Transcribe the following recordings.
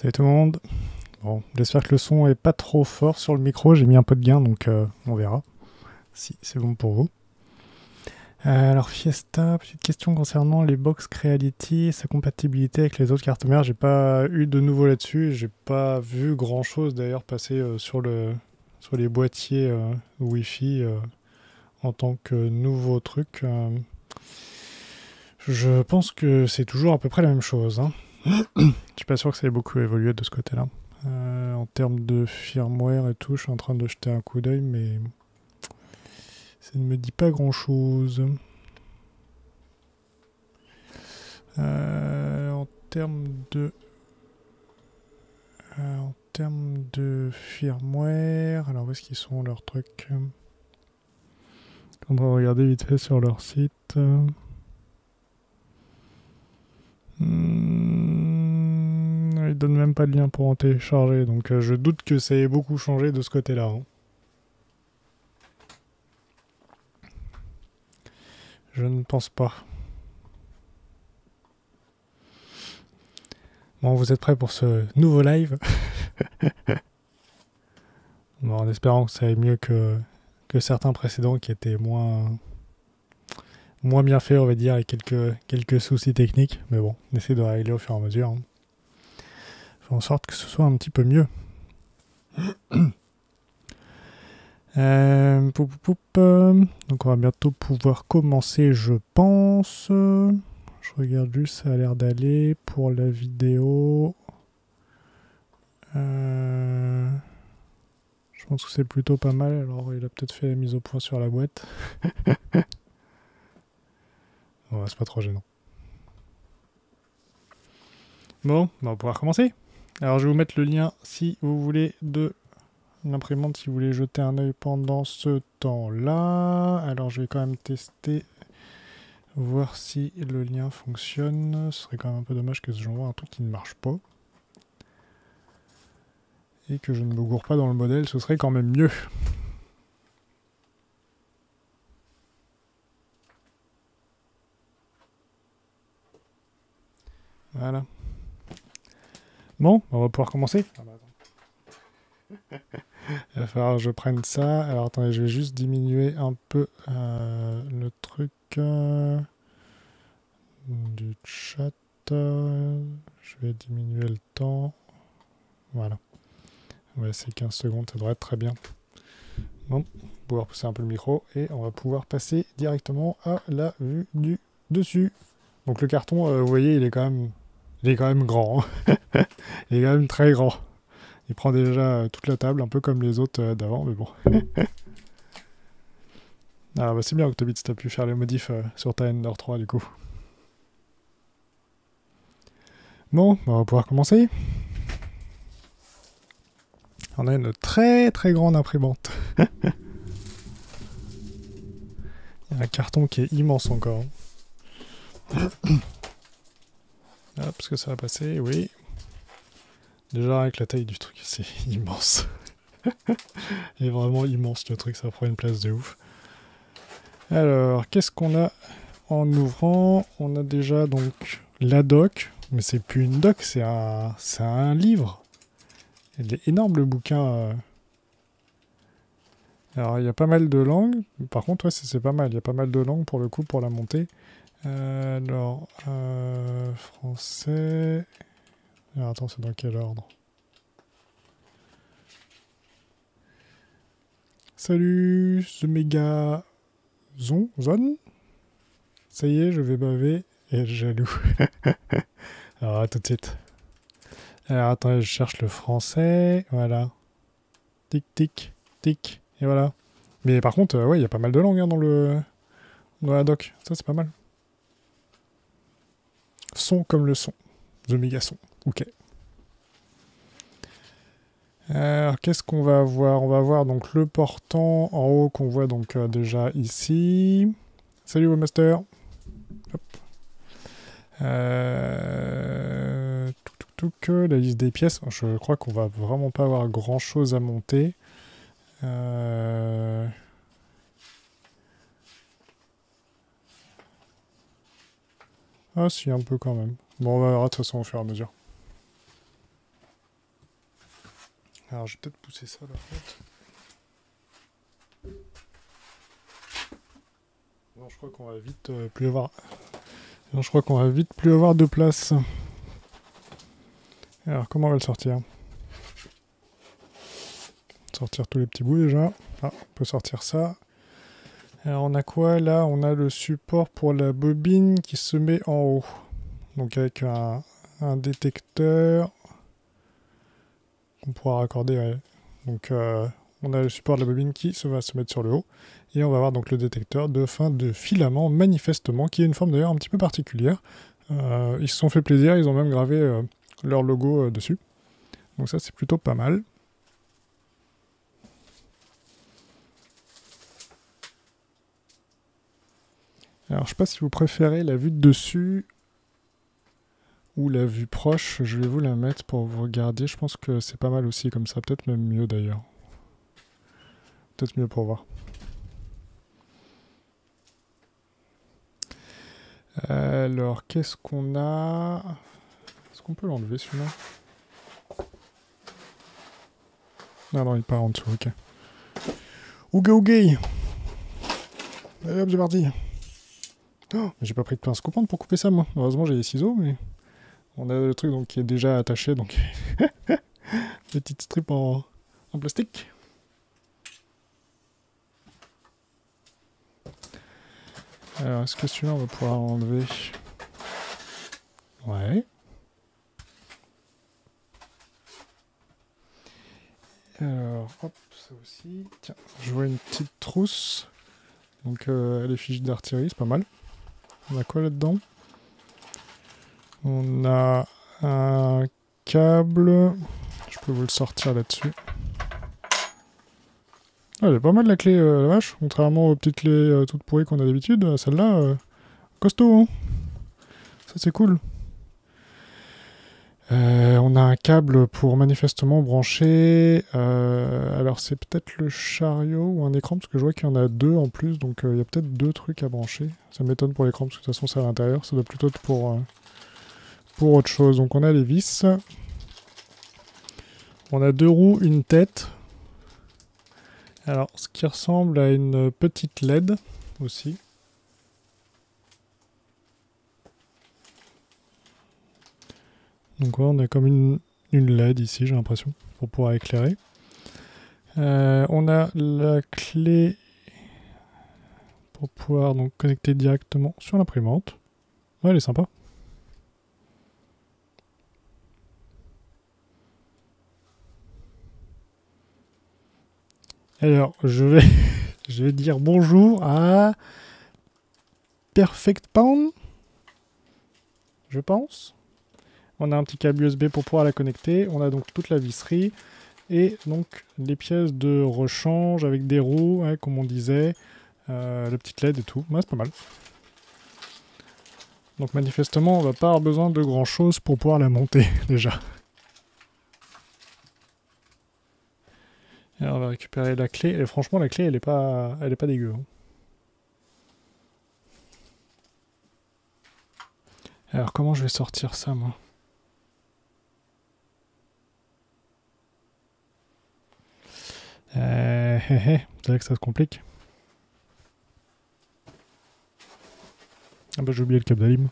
Salut tout le monde. Bon, j'espère que le son est pas trop fort sur le micro. J'ai mis un peu de gain, donc on verra si c'est bon pour vous. Alors Fiesta, petite question concernant les box Creality et sa compatibilité avec les autres cartes mères. J'ai pas eu de nouveau là-dessus. J'ai pas vu grand chose d'ailleurs passer sur les boîtiers Wi-Fi en tant que nouveau truc. Je pense que c'est toujours à peu près la même chose, hein. Je suis pas sûr que ça ait beaucoup évolué de ce côté-là. En termes de firmware et tout, je suis en train de jeter un coup d'œil, mais ça ne me dit pas grand-chose. En termes de firmware, alors où est-ce qu'ils sont leurs trucs? On va regarder vite fait sur leur site. Ils donnent même pas de lien pour en télécharger, donc je doute que ça ait beaucoup changé de ce côté-là, hein. Je ne pense pas. Bon, vous êtes prêts pour ce nouveau live? Bon, en espérant que ça aille mieux que certains précédents qui étaient moins bien faits, on va dire, et quelques soucis techniques. Mais bon, on essaie de régler au fur et à mesure, hein. Faire en sorte que ce soit un petit peu mieux. Donc on va bientôt pouvoir commencer, je pense. Je regarde juste, ça a l'air d'aller pour la vidéo. Je pense que c'est plutôt pas mal. Alors il a peut-être fait la mise au point sur la boîte. Ouais, c'est pas trop gênant. Bon, on va pouvoir commencer. Alors je vais vous mettre le lien si vous voulez de l'imprimante, si vous voulez jeter un œil pendant ce temps-là. Alors je vais quand même tester, voir si le lien fonctionne. Ce serait quand même un peu dommage que j'envoie un truc qui ne marche pas. Et que je ne me gourre pas dans le modèle, ce serait quand même mieux. Voilà. Bon, on va pouvoir commencer. Ah bah il va falloir que je prenne ça. Alors attendez, je vais juste diminuer un peu le truc du chat. Je vais diminuer le temps. Voilà. Ouais, c'est 15 secondes, ça devrait être très bien. Bon, on va pouvoir pousser un peu le micro et on va pouvoir passer directement à la vue du dessus. Donc le carton, vous voyez, il est quand même grand, hein. Il est quand même très grand. Il prend déjà toute la table, un peu comme les autres d'avant, mais bon. Ah bah c'est bien Octobit, tu as pu faire les modifs sur ta Ender 3 du coup. Bon, on va pouvoir commencer. On a une très très grande imprimante. Il y a un carton qui est immense encore. Hop, est-ce que ça va passer? Oui. Déjà avec la taille du truc, c'est immense. Il est vraiment immense le truc, ça prend une place de ouf. Alors, qu'est-ce qu'on a en ouvrant? On a déjà donc la doc, mais c'est plus une doc, c'est un livre. Il est énorme le bouquin. Alors il y a pas mal de langues, par contre ouais, c'est pas mal, il y a pas mal de langues pour le coup pour la montée. Alors, français... Alors attends, c'est dans quel ordre? Salut, The Méga Zone. Ça y est, je vais baver et être jaloux. Alors à tout de suite. Alors attends, je cherche le français, voilà. Tic, tic, tic, et voilà. Mais par contre, ouais, il y a pas mal de langues hein, dans la doc, ça c'est pas mal. Son comme le son, The Méga Son, ok. Alors, qu'est-ce qu'on va avoir? On va avoir donc le portant en haut qu'on voit donc déjà ici. Salut Webmaster. Hop. La liste des pièces. Je crois qu'on va vraiment pas avoir grand chose à monter. Ah si, un peu quand même. Bon, on va voir de toute façon au fur et à mesure. Alors je vais peut-être pousser ça par contre. Non, je crois qu'on va vite plus avoir. Non, je crois qu'on va vite plus avoir de place. Alors comment on va le sortir? Sortir tous les petits bouts déjà. Ah, on peut sortir ça. Alors on a quoi là? On a le support pour la bobine qui se met en haut. Donc avec un détecteur qu'on pourra raccorder. Ouais. Donc on a le support de la bobine qui va se mettre sur le haut. Et on va avoir donc le détecteur de fin de filament, manifestement, qui est une forme d'ailleurs un petit peu particulière. Ils se sont fait plaisir, ils ont même gravé leur logo dessus. Donc ça c'est plutôt pas mal. Alors je sais pas si vous préférez la vue de dessus ou la vue proche, je vais vous la mettre pour vous regarder. Je pense que c'est pas mal aussi comme ça, peut-être même mieux d'ailleurs. Peut-être mieux pour voir. Alors, qu'est-ce qu'on a? Est-ce qu'on peut l'enlever celui-là? Ah non, il part en dessous, ok. Ouga ouga! Allez hop, c'est parti! Oh, j'ai pas pris de pince coupante pour couper ça, moi. Heureusement, j'ai les ciseaux, mais... On a le truc donc, qui est déjà attaché, donc... Petite strip en plastique. Alors, est-ce que celui-là, on va pouvoir enlever? Ouais. Alors, hop, ça aussi. Tiens, je vois une petite trousse. Donc, elle est fiche d'artillerie, c'est pas mal. On a quoi là-dedans? On a un câble. Je peux vous le sortir là-dessus. Ah, elle est pas mal la clé, la vache. Contrairement aux petites clés toutes pourries qu'on a d'habitude, celle-là, costaud, hein. Ça, c'est cool. On a un câble pour manifestement brancher. Alors, c'est peut-être le chariot ou un écran, parce que je vois qu'il y en a deux en plus, donc il y a peut-être deux trucs à brancher. Ça m'étonne pour l'écran, parce que de toute façon, c'est à l'intérieur. Ça doit plutôt être pour autre chose. Donc, on a les vis. On a deux roues, une tête. Alors, ce qui ressemble à une petite LED aussi. Donc ouais, on a comme une LED ici, j'ai l'impression, pour pouvoir éclairer. On a la clé pour pouvoir donc connecter directement sur l'imprimante. Ouais, elle est sympa. Alors, je vais dire bonjour à Perfect Pound, je pense. On a un petit câble USB pour pouvoir la connecter. On a donc toute la visserie et donc les pièces de rechange avec des roues, hein, comme on disait, le petit LED et tout. Ouais, c'est pas mal. Donc manifestement, on va pas avoir besoin de grand chose pour pouvoir la monter déjà. Et on va récupérer la clé. Et franchement, la clé, elle est pas dégueu. Hein. Alors comment je vais sortir ça, moi? C'est vrai que ça se complique. Ah bah j'ai oublié le câble d'alim.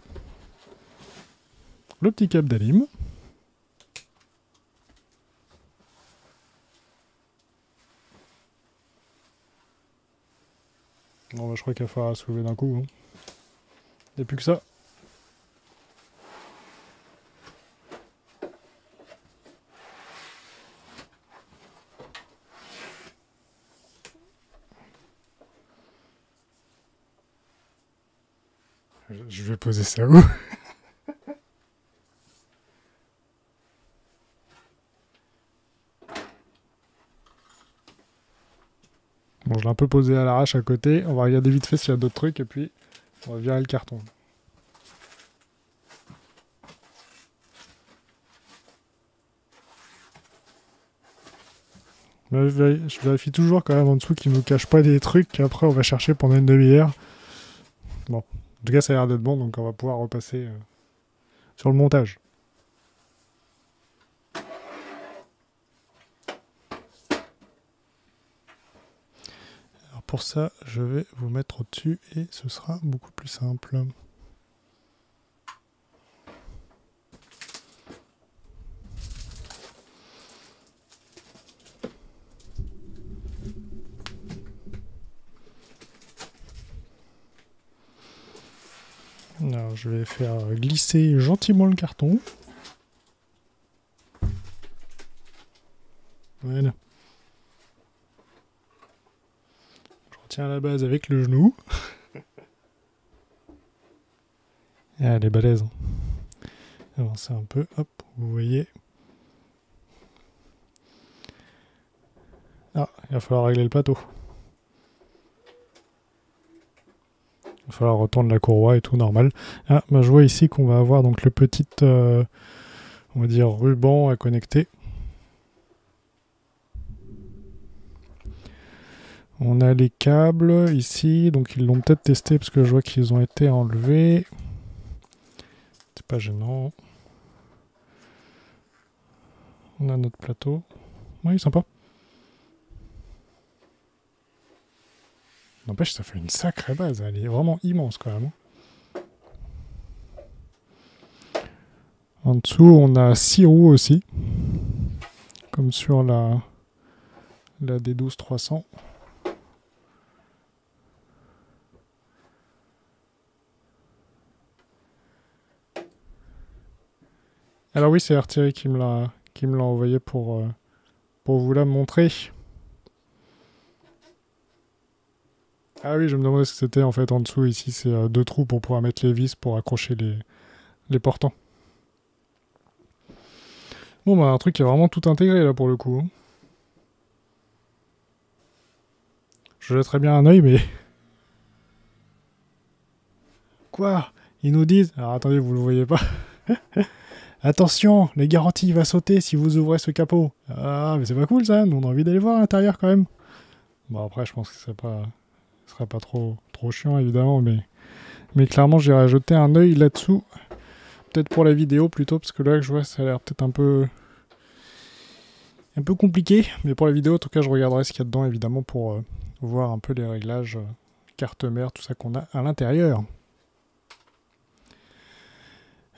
Le petit câble d'alim. Bon bah je crois qu'il va falloir soulever d'un coup. Hein. Il n'y a plus que ça. Je vais poser ça où? Bon, je l'ai un peu posé à l'arrache à côté. On va regarder vite fait s'il y a d'autres trucs et puis on va virer le carton. Je vérifie toujours quand même en dessous qu'il ne nous cache pas des trucs qu'après on va chercher pendant une demi-heure. Bon, en tout cas ça a l'air d'être bon, donc on va pouvoir repasser sur le montage. pour ça, je vais vous mettre au-dessus et ce sera beaucoup plus simple. Alors, je vais faire glisser gentiment le carton. Voilà. Je retiens la base avec le genou. Ah, elle est balèze. Avancez un peu, hop, vous voyez. Ah, il va falloir régler le plateau. Il va falloir retourner la courroie et tout, normal. Ah, bah, je vois ici qu'on va avoir donc le petit, on va dire, ruban à connecter. On a les câbles ici, donc ils l'ont peut-être testé parce que je vois qu'ils ont été enlevés. C'est pas gênant. On a notre plateau. Oui, sympa. N'empêche, ça fait une sacrée base. Elle est vraiment immense quand même. En dessous, on a 6 roues aussi. Comme sur la D12 300. Alors oui, c'est Artillery qui me l'a envoyé pour vous la montrer. Ah oui, je me demandais ce que c'était en fait en dessous. Ici, c'est 2 trous pour pouvoir mettre les vis pour accrocher les portants. Bon, bah un truc qui est vraiment tout intégré là pour le coup. Je jetterais bien un œil, mais... Quoi? Ils nous disent... Alors attendez, vous le voyez pas. Attention, les garanties, il va sauter si vous ouvrez ce capot. Ah, mais c'est pas cool ça, nous on a envie d'aller voir à l'intérieur quand même. Bon après, je pense que ce serait pas trop chiant évidemment, mais clairement j'irai jeter un œil là-dessous. Peut-être pour la vidéo plutôt, parce que là je vois ça a l'air peut-être un peu compliqué. Mais pour la vidéo, en tout cas, je regarderai ce qu'il y a dedans évidemment pour voir un peu les réglages, carte mère, tout ça qu'on a à l'intérieur.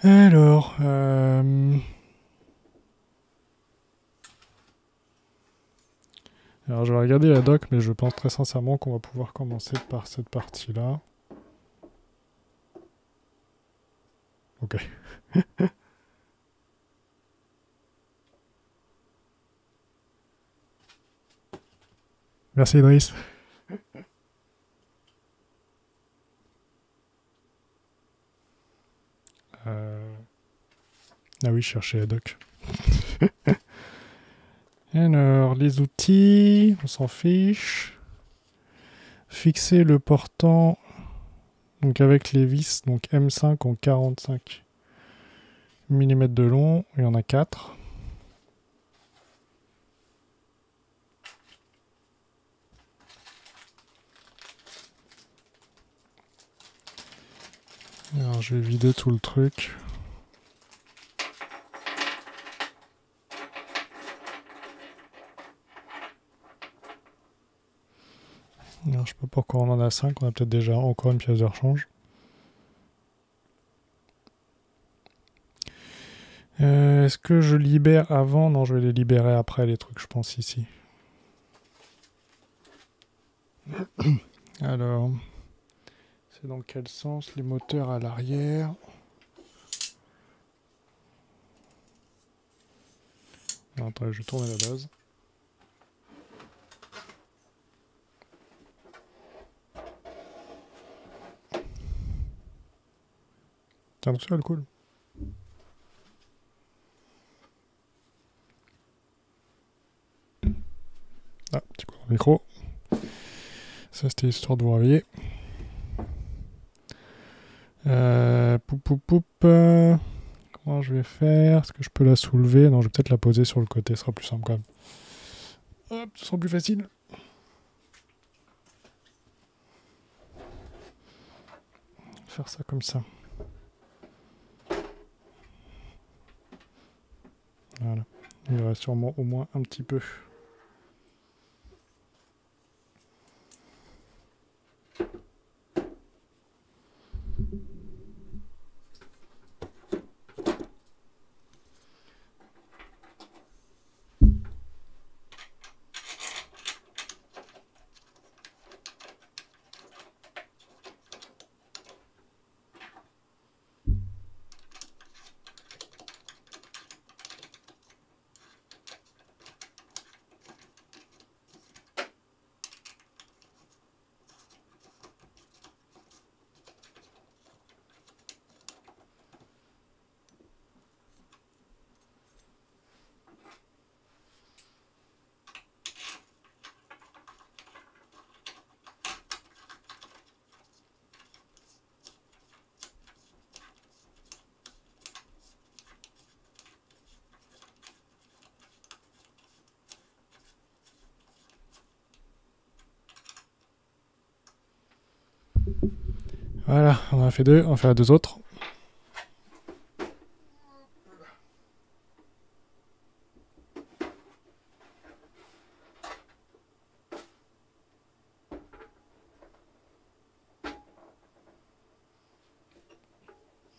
Alors, je vais regarder la doc, mais je pense très sincèrement qu'on va pouvoir commencer par cette partie-là. Ok. Merci Idriss. Ah oui, je cherchais la doc. Alors, les outils, on s'en fiche. Fixer le portant donc avec les vis, donc M5 en 45 mm de long, il y en a 4. Alors, je vais vider tout le truc. Alors, je sais pas pourquoi on en a 5, on a peut-être déjà encore une pièce de rechange. Est-ce que je libère avant? Non, je vais les libérer après les trucs, je pense, ici. Alors, c'est dans quel sens? Les moteurs à l'arrière. Attends, je vais tourner la base. Tiens, ça, elle cool. Ah, petit coup dans le micro. Ça, c'était histoire de vous réveiller. Comment je vais faire? Est-ce que je peux la soulever? Non, je vais peut-être la poser sur le côté, ce sera plus simple quand même. Hop, ce sera plus facile. Faire ça comme ça. Voilà. Il y aura sûrement au moins un petit peu. Voilà, on en a fait 2, on va faire 2 autres.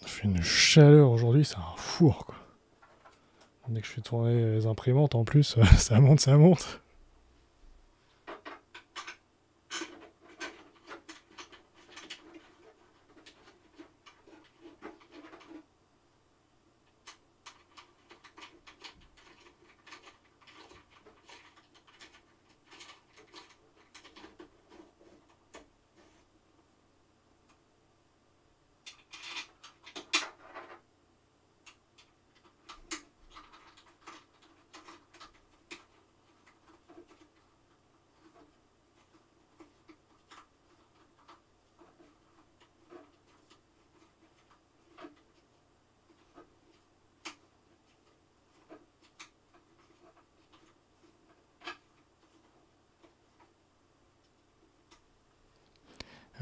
Ça fait une chaleur aujourd'hui, c'est un four quoi. Dès que je fais tourner les imprimantes en plus, ça monte, ça monte.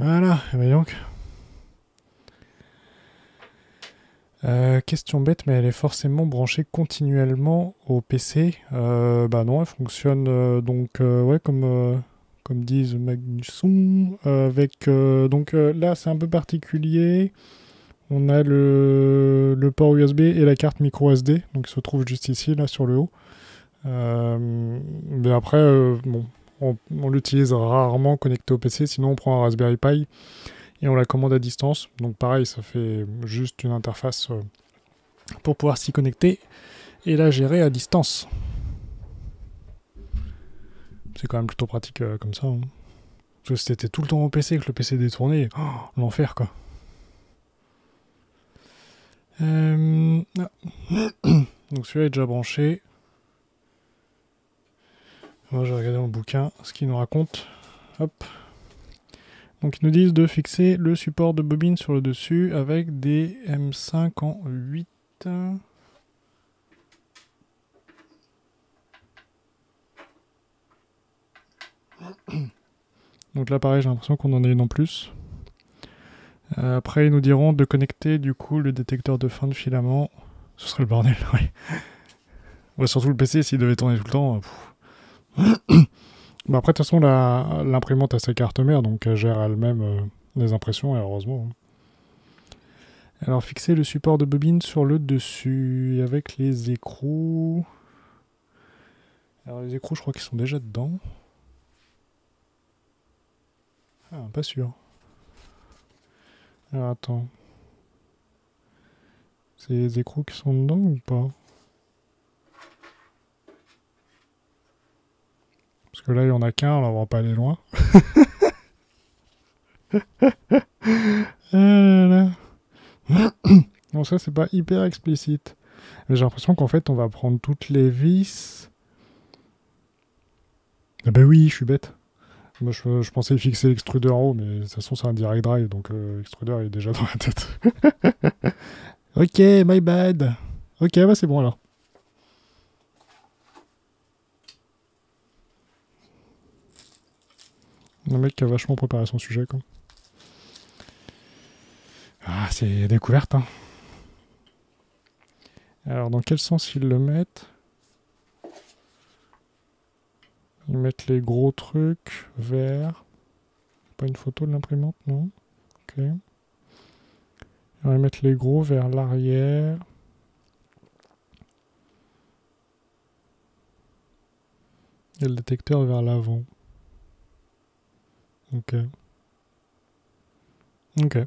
Voilà, et ben donc. Question bête, mais elle est forcément branchée continuellement au PC. Bah non, elle fonctionne ouais, comme disent Magnusson. Avec donc là, c'est un peu particulier. On a le port USB et la carte micro SD, donc il se trouve juste ici, là, sur le haut. Mais après, bon, on l'utilise rarement connecté au PC, sinon on prend un Raspberry Pi et on la commande à distance. Donc pareil, ça fait juste une interface pour pouvoir s'y connecter et la gérer à distance. C'est quand même plutôt pratique comme ça. Hein. Parce que si c'était tout le temps au PC que le PC détourné, l'enfer quoi. Donc celui-là est déjà branché. Moi j'ai regardé dans le bouquin ce qu'il nous raconte. Hop. Donc ils nous disent de fixer le support de bobine sur le dessus avec des M5 en 8. Donc là pareil j'ai l'impression qu'on en a une en plus. Après ils nous diront de connecter du coup le détecteur de fin de filament. Ce serait le bordel, ouais. Ouais, surtout le PC s'il devait tourner tout le temps. Bah après de toute façon l'imprimante a sa carte mère donc elle gère elle-même les impressions et heureusement. Alors fixer le support de bobine sur le dessus avec les écrous. Alors les écrous je crois qu'ils sont déjà dedans. Ah pas sûr. Alors attends. C'est les écrous qui sont dedans ou pas? Parce que là il y en a qu'un, on va pas aller loin. Là. Bon ça c'est pas hyper explicite. Mais j'ai l'impression qu'en fait on va prendre toutes les vis. Ah bah oui, je suis bête. Moi je pensais fixer l'extrudeur en haut, mais de toute façon c'est un direct drive, donc l'extrudeur est déjà dans la tête. Ok, my bad. Ok, bah c'est bon alors. Le mec qui a vachement préparé son sujet, quoi. Ah, c'est découverte, hein. Alors, dans quel sens ils le mettent? Ils mettent les gros trucs vers... Pas une photo de l'imprimante, non? Ok. Alors, ils mettent les gros vers l'arrière. Et le détecteur vers l'avant. Ok. Ok.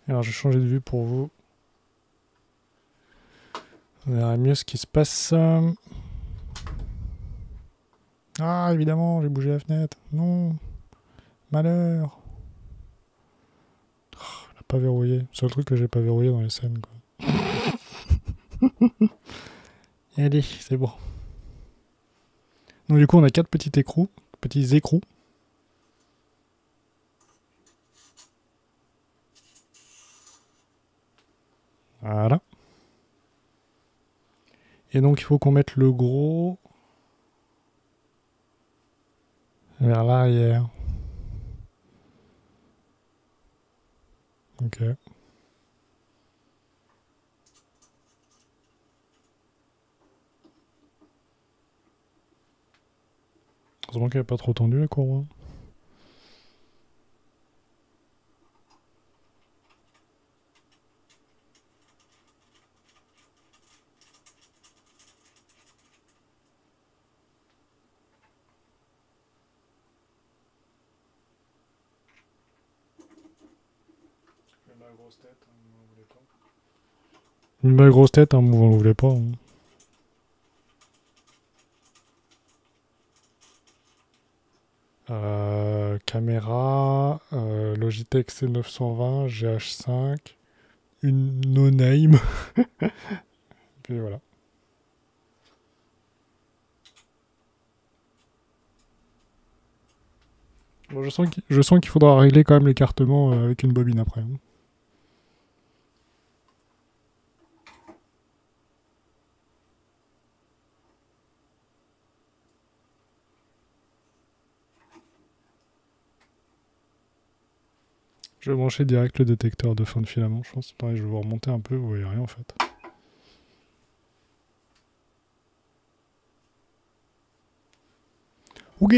Alors, je vais changer de vue pour vous. On verra mieux ce qui se passe. Ah, évidemment, j'ai bougé la fenêtre. Non. Malheur. pas verrouillé. Seul truc que j'ai pas verrouillé dans les scènes, quoi. Allez, c'est bon. Donc du coup, on a 4 petits écrous. Voilà. Et donc, il faut qu'on mette le gros vers l'arrière. Ok. Heureusement qu'elle n'est pas trop tendue, la courroie. Ma grosse tête, hein, vous n'en voulez pas. Ma grosse tête, hein, vous n'en voulez pas. Hein. Caméra, Logitech C920, GH5, une no-name. Puis voilà. Bon, je sens qu'il faudra régler quand même l'écartement avec une bobine après. Hein. Je vais brancher direct le détecteur de fin de filament, je pense. Pareil, je vais vous remonter un peu, vous voyez rien en fait. Ok.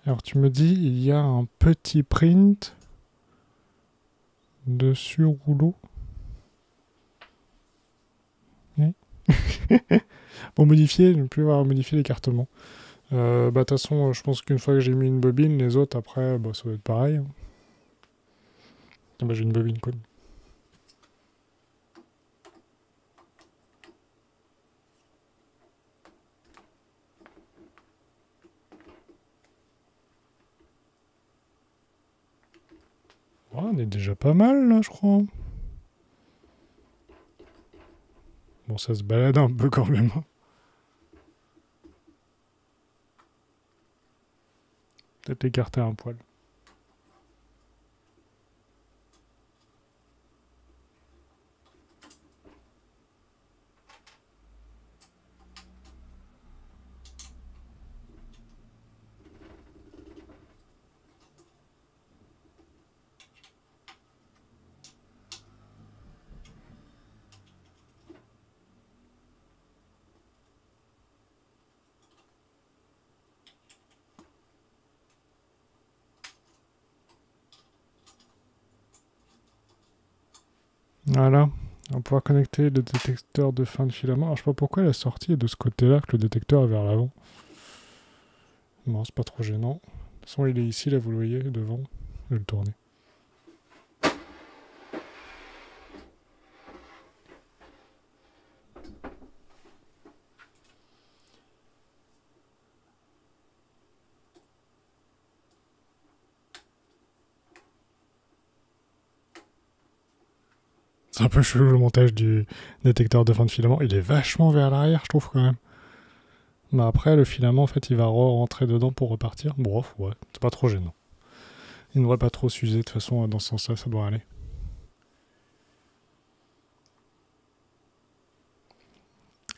Alors tu me dis, il y a un petit print dessus rouleau. Oui. Pour modifier, ne plus avoir modifié l'écartement. De toute façon, je pense qu'une fois que j'ai mis une bobine, les autres après, bah, ça va être pareil. Hein. Ah bah, j'ai une bobine, quoi. Ouais, on est déjà pas mal là, je crois. Bon, ça se balade un peu quand même. Peut-être l'écarter un poil. Voilà. On va pouvoir connecter le détecteur de fin de filament. Alors, je sais pas pourquoi la sortie est de ce côté-là, que le détecteur est vers l'avant. Non, c'est pas trop gênant. De toute façon, il est ici, là, vous le voyez, devant. Je vais le tourner. C'est un peu chelou le montage du détecteur de fin de filament. Il est vachement vers l'arrière, je trouve, quand même. Mais après, le filament, en fait, il va rentrer dedans pour repartir. Bref, ouais, c'est pas trop gênant. Il ne devrait pas trop s'user, de toute façon, dans ce sens-là, ça doit aller.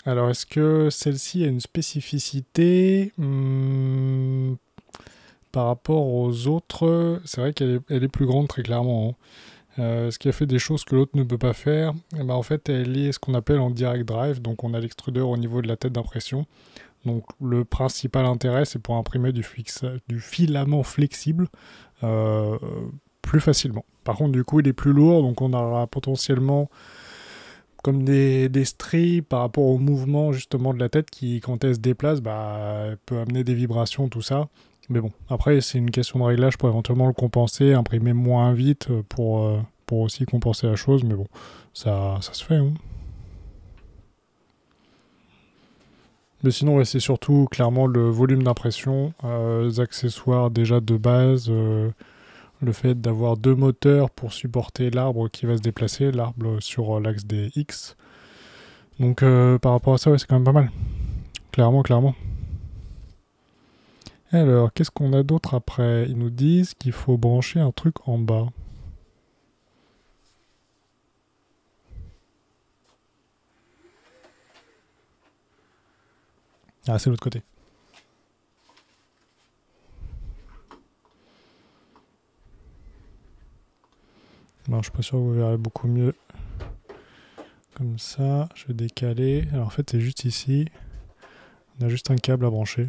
Alors, est-ce que celle-ci a une spécificité par rapport aux autres? C'est vrai qu'elle est plus grande, très clairement. Hein. Ce qui a fait des choses que l'autre ne peut pas faire, et ben en fait, elle est ce qu'on appelle en direct drive. Donc, on a l'extrudeur au niveau de la tête d'impression. Donc le principal intérêt, c'est pour imprimer du filament flexible plus facilement. Par contre, du coup, il est plus lourd, donc on aura potentiellement comme des stries par rapport au mouvement justement de la tête qui, quand elle se déplace, peut amener des vibrations, tout ça. Mais bon, après, c'est une question de réglage pour éventuellement le compenser, imprimer moins vite pour aussi compenser la chose. Mais bon, ça se fait. Hein. Mais sinon, ouais, c'est surtout clairement le volume d'impression, les accessoires déjà de base, le fait d'avoir 2 moteurs pour supporter l'arbre qui va se déplacer, l'arbre sur l'axe des X. Donc par rapport à ça, ouais, c'est quand même pas mal. Clairement, clairement. Alors, qu'est-ce qu'on a d'autre après? Ils nous disent qu'il faut brancher un truc en bas. Ah, c'est l'autre côté. Bon, je suis pas sûr que vous verrez beaucoup mieux. Comme ça, je vais décaler. Alors en fait, c'est juste ici. On a juste un câble à brancher.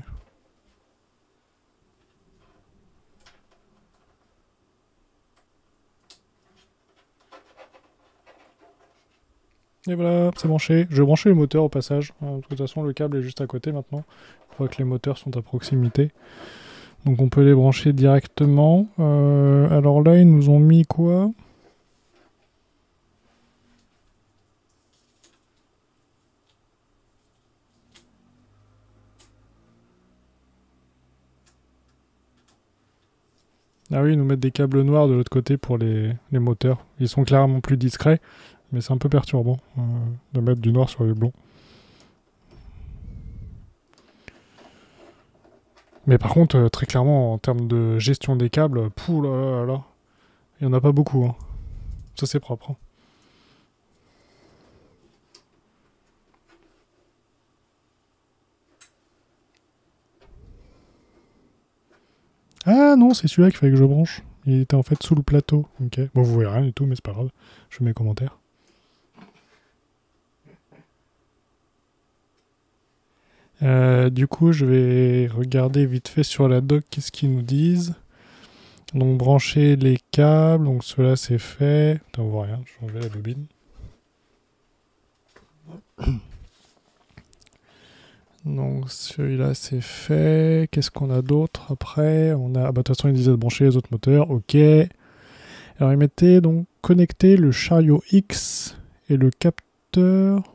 Et voilà, c'est branché. Je vais brancher le moteur au passage. De toute façon, le câble est juste à côté maintenant. Je crois que les moteurs sont à proximité. Donc on peut les brancher directement. Alors là, ils nous ont mis quoi? Ah oui, ils nous mettent des câbles noirs de l'autre côté pour les moteurs. Ils sont clairement plus discrets, mais c'est un peu perturbant de mettre du noir sur les blonds. Mais par contre, très clairement, en termes de gestion des câbles, pouh là là là, il n'y en a pas beaucoup. Hein. Ça c'est propre. Hein. Ah non, c'est celui-là qu'il fallait que je branche. Il était en fait sous le plateau. Ok. Bon, vous voyez rien du tout, mais c'est pas grave. Je fais mes commentaires. Du coup, je vais regarder vite fait sur la doc qu'est-ce qu'ils nous disent. Donc, brancher les câbles. Donc, cela c'est fait. Putain, on voit rien. Je vais enlever la bobine. Donc, celui-là c'est fait. Qu'est-ce qu'on a d'autre après? On a. Ah, bah, de toute façon, ils disaient de brancher les autres moteurs. Ok. Alors, ils mettaient donc connecter le chariot X et le capteur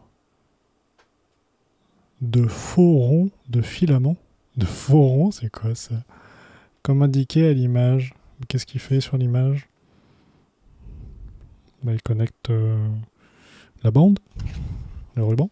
de faux ronds de filament. De faux ronds, c'est quoi ça? Comme indiqué à l'image. Qu'est-ce qu'il fait sur l'image? Bah, il connecte la bande, le ruban.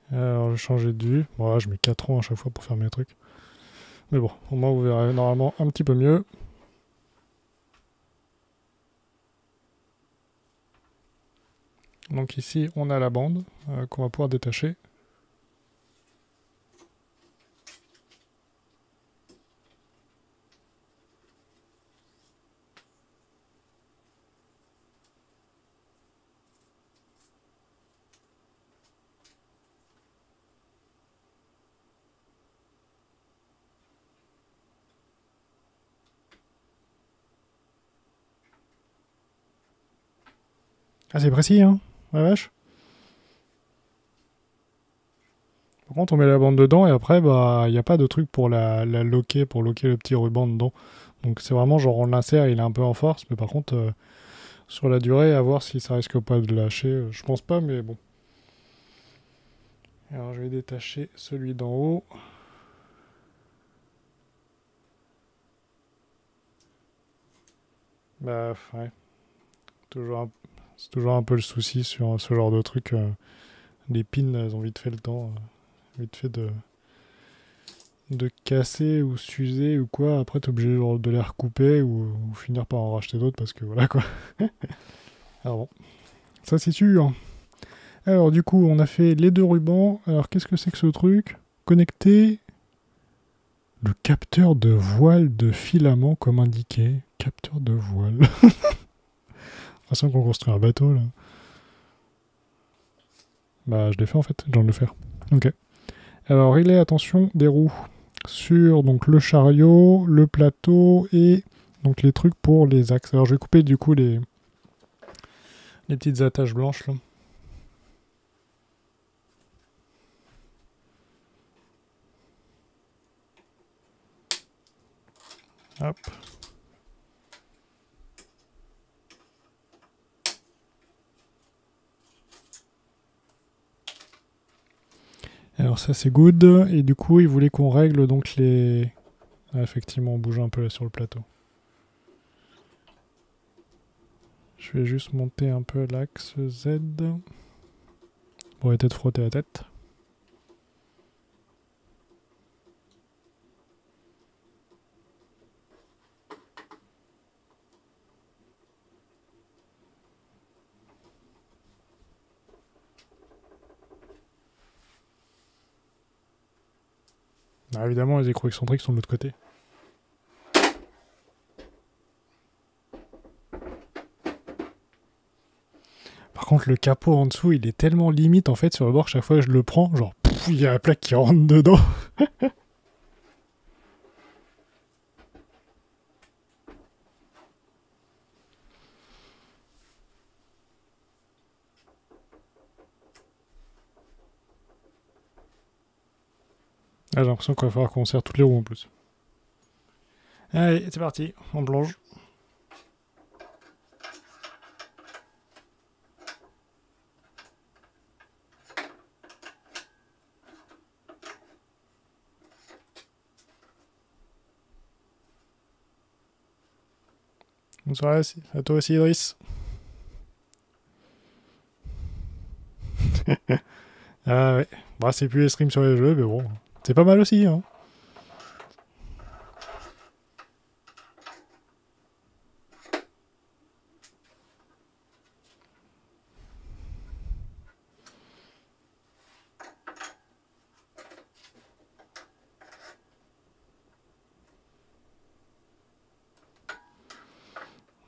Alors, je vais changer de vue. Bon, là, je mets 4 ans à chaque fois pour faire mes trucs. Mais bon, au moins, vous verrez normalement un petit peu mieux. Donc ici, on a la bande qu'on va pouvoir détacher. Ah, c'est précis, hein? La vache. Par contre, on met la bande dedans et après, bah, il n'y a pas de truc pour la loquer, pour loquer le petit ruban dedans. Donc c'est vraiment genre on l'insère, il est un peu en force, mais par contre, sur la durée, à voir si ça risque pas de lâcher. Je pense pas, mais bon. Alors je vais détacher celui d'en haut. Bah ouais. C'est toujours un peu le souci sur ce genre de truc. Les pins, elles ont vite fait le temps, vite fait de casser ou s'user ou quoi, après t'es obligé genre, de les recouper ou finir par en racheter d'autres parce que voilà quoi. Alors bon, ça c'est sûr. Alors du coup, on a fait les 2 rubans. Alors qu'est-ce que c'est que ce truc? Connecter le capteur de voile de filament comme indiqué. Capteur de voile. L'impression qu'on construit un bateau là. Bah je l'ai fait en fait, je viens de le faire. Ok. Alors il est, attention, des roues sur donc le chariot, le plateau et donc les trucs pour les axes. Alors je vais couper du coup les petites attaches blanches là. Hop. Alors ça c'est good, et du coup il voulait qu'on règle donc les... Ah, effectivement on bouge un peu là sur le plateau. Je vais juste monter un peu l'axe Z. Pour éviter de frotter la tête. Ah, évidemment les écrous excentriques sont de l'autre côté. Par contre, le capot en dessous, il est tellement limite en fait sur le bord, chaque fois que je le prends, genre, il y a la plaque qui rentre dedans. Ah, j'ai l'impression qu'il va falloir qu'on serre toutes les roues en plus. Allez, c'est parti, on plonge. Bonne soirée, à toi aussi Idriss. Ah ouais, bah, c'est plus les streams sur les jeux, mais bon, c'est pas mal aussi, hein.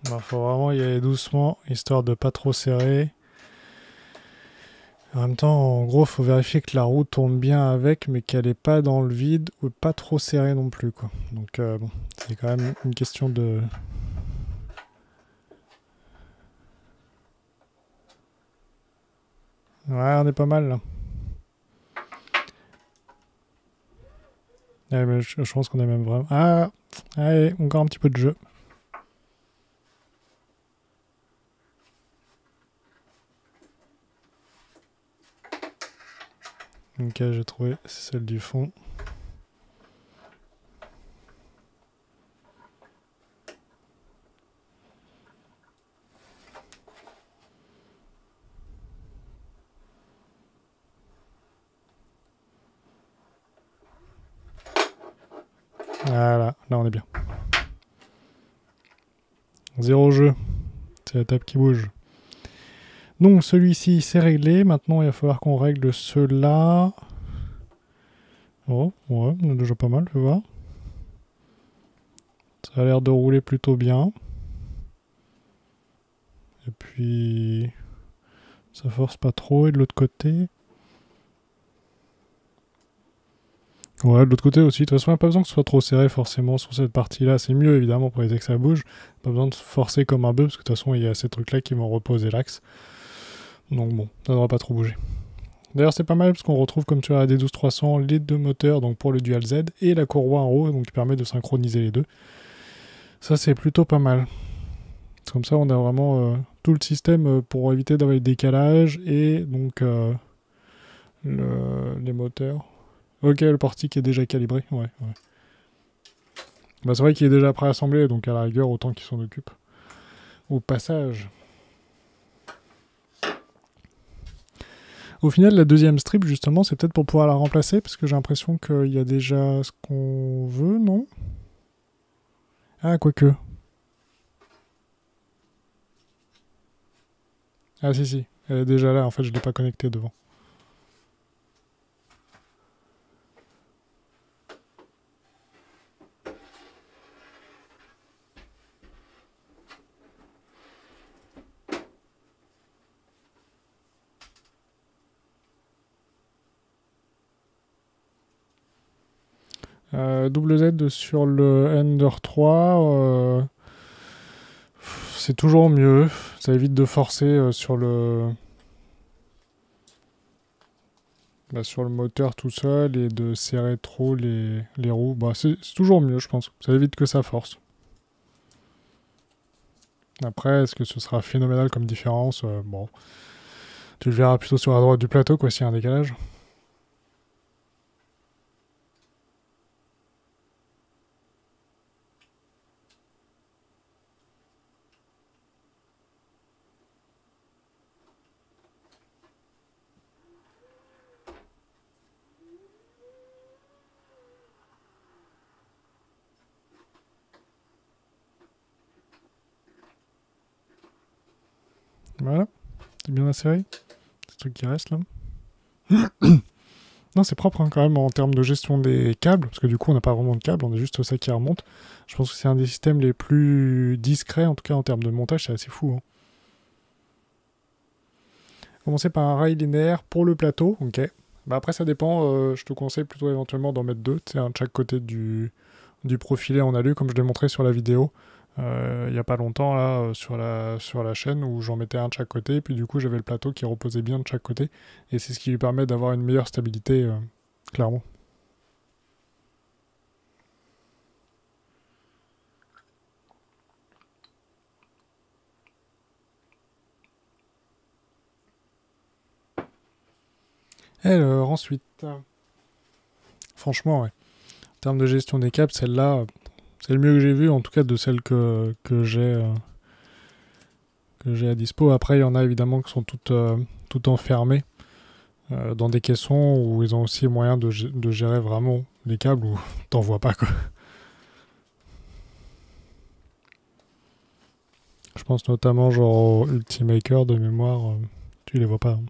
Bah, faut vraiment y aller doucement, histoire de pas trop serrer. En même temps, en gros, faut vérifier que la roue tourne bien avec, mais qu'elle est pas dans le vide ou pas trop serrée non plus, quoi. Donc bon, c'est quand même une question de... Ouais, on est pas mal là. Ouais, mais je pense qu'on est même vraiment... Ah, allez, encore un petit peu de jeu. Ok, j'ai trouvé, c'est celle du fond. Voilà, là on est bien. 0 jeu, c'est la table qui bouge. Donc celui-ci c'est réglé, maintenant il va falloir qu'on règle ceux-là. Oh, ouais, on a déjà pas mal, je vois. Ça a l'air de rouler plutôt bien. Et puis... ça force pas trop, et de l'autre côté... Ouais, de l'autre côté aussi. De toute façon, il n'y a pas besoin que ce soit trop serré forcément sur cette partie-là. C'est mieux évidemment pour éviter que ça bouge. Pas besoin de forcer comme un bœuf parce que de toute façon, il y a ces trucs-là qui vont reposer l'axe. Donc bon, ça ne devrait pas trop bouger. D'ailleurs, c'est pas mal parce qu'on retrouve, comme tu as la D12300, les 2 moteurs donc pour le Dual Z et la courroie en haut donc qui permet de synchroniser les deux. Ça, c'est plutôt pas mal. Comme ça, on a vraiment tout le système pour éviter d'avoir des décalages et donc les moteurs. Ok, le portique est déjà calibré. Ouais. Bah, c'est vrai qu'il est déjà préassemblé, donc à la rigueur, autant qu'il s'en occupe. Au passage. Au final, la deuxième strip, justement, c'est peut-être pour pouvoir la remplacer, parce que j'ai l'impression qu'il y a déjà ce qu'on veut, non? Ah, quoique. Ah si, si. Elle est déjà là, en fait, je ne l'ai pas connectée devant. Double Z sur le Ender 3, c'est toujours mieux. Ça évite de forcer sur le moteur tout seul et de serrer trop les roues. Bah, c'est toujours mieux, je pense. Ça évite que ça force. Après, est-ce que ce sera phénoménal comme différence? Bon, tu le verras plutôt sur la droite du plateau, quoi, s'il y a un décalage. Voilà, c'est bien inséré. C'est le truc qui reste là. Non, c'est propre hein, quand même en termes de gestion des câbles, parce que du coup on n'a pas vraiment de câbles, on a juste ça qui remonte. Je pense que c'est un des systèmes les plus discrets, en tout cas en termes de montage, c'est assez fou. Hein. Commencer par un rail linéaire pour le plateau, ok. Bah après ça dépend, je te conseille plutôt éventuellement d'en mettre deux, tu sais, un de chaque côté du profilé en alu, comme je l'ai montré sur la vidéo. Il n'y a pas longtemps là sur la chaîne où j'en mettais un de chaque côté et puis du coup j'avais le plateau qui reposait bien de chaque côté et c'est ce qui lui permet d'avoir une meilleure stabilité clairement. Alors ensuite, franchement ouais, en termes de gestion des câbles, celle-là c'est le mieux que j'ai vu, en tout cas de celles que j'ai à dispo. Après il y en a évidemment qui sont toutes enfermées. Dans des caissons où ils ont aussi moyen de gérer vraiment les câbles où t'en vois pas quoi. Je pense notamment genre au Ultimaker de mémoire, tu les vois pas. Hein.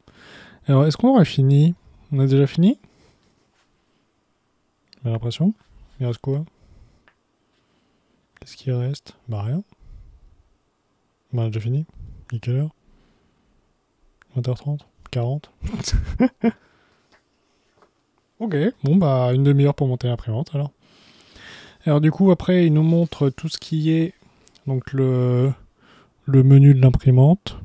Alors est-ce qu'on aurait fini? On a déjà fini? J'ai l'impression. Il reste quoi? Qu'est-ce qui reste? Bah rien. On a déjà fini. Il est quelle heure? 20h30? 40? Ok, bon bah une demi-heure pour monter l'imprimante alors. Alors du coup après il nous montre tout ce qui est donc le menu de l'imprimante.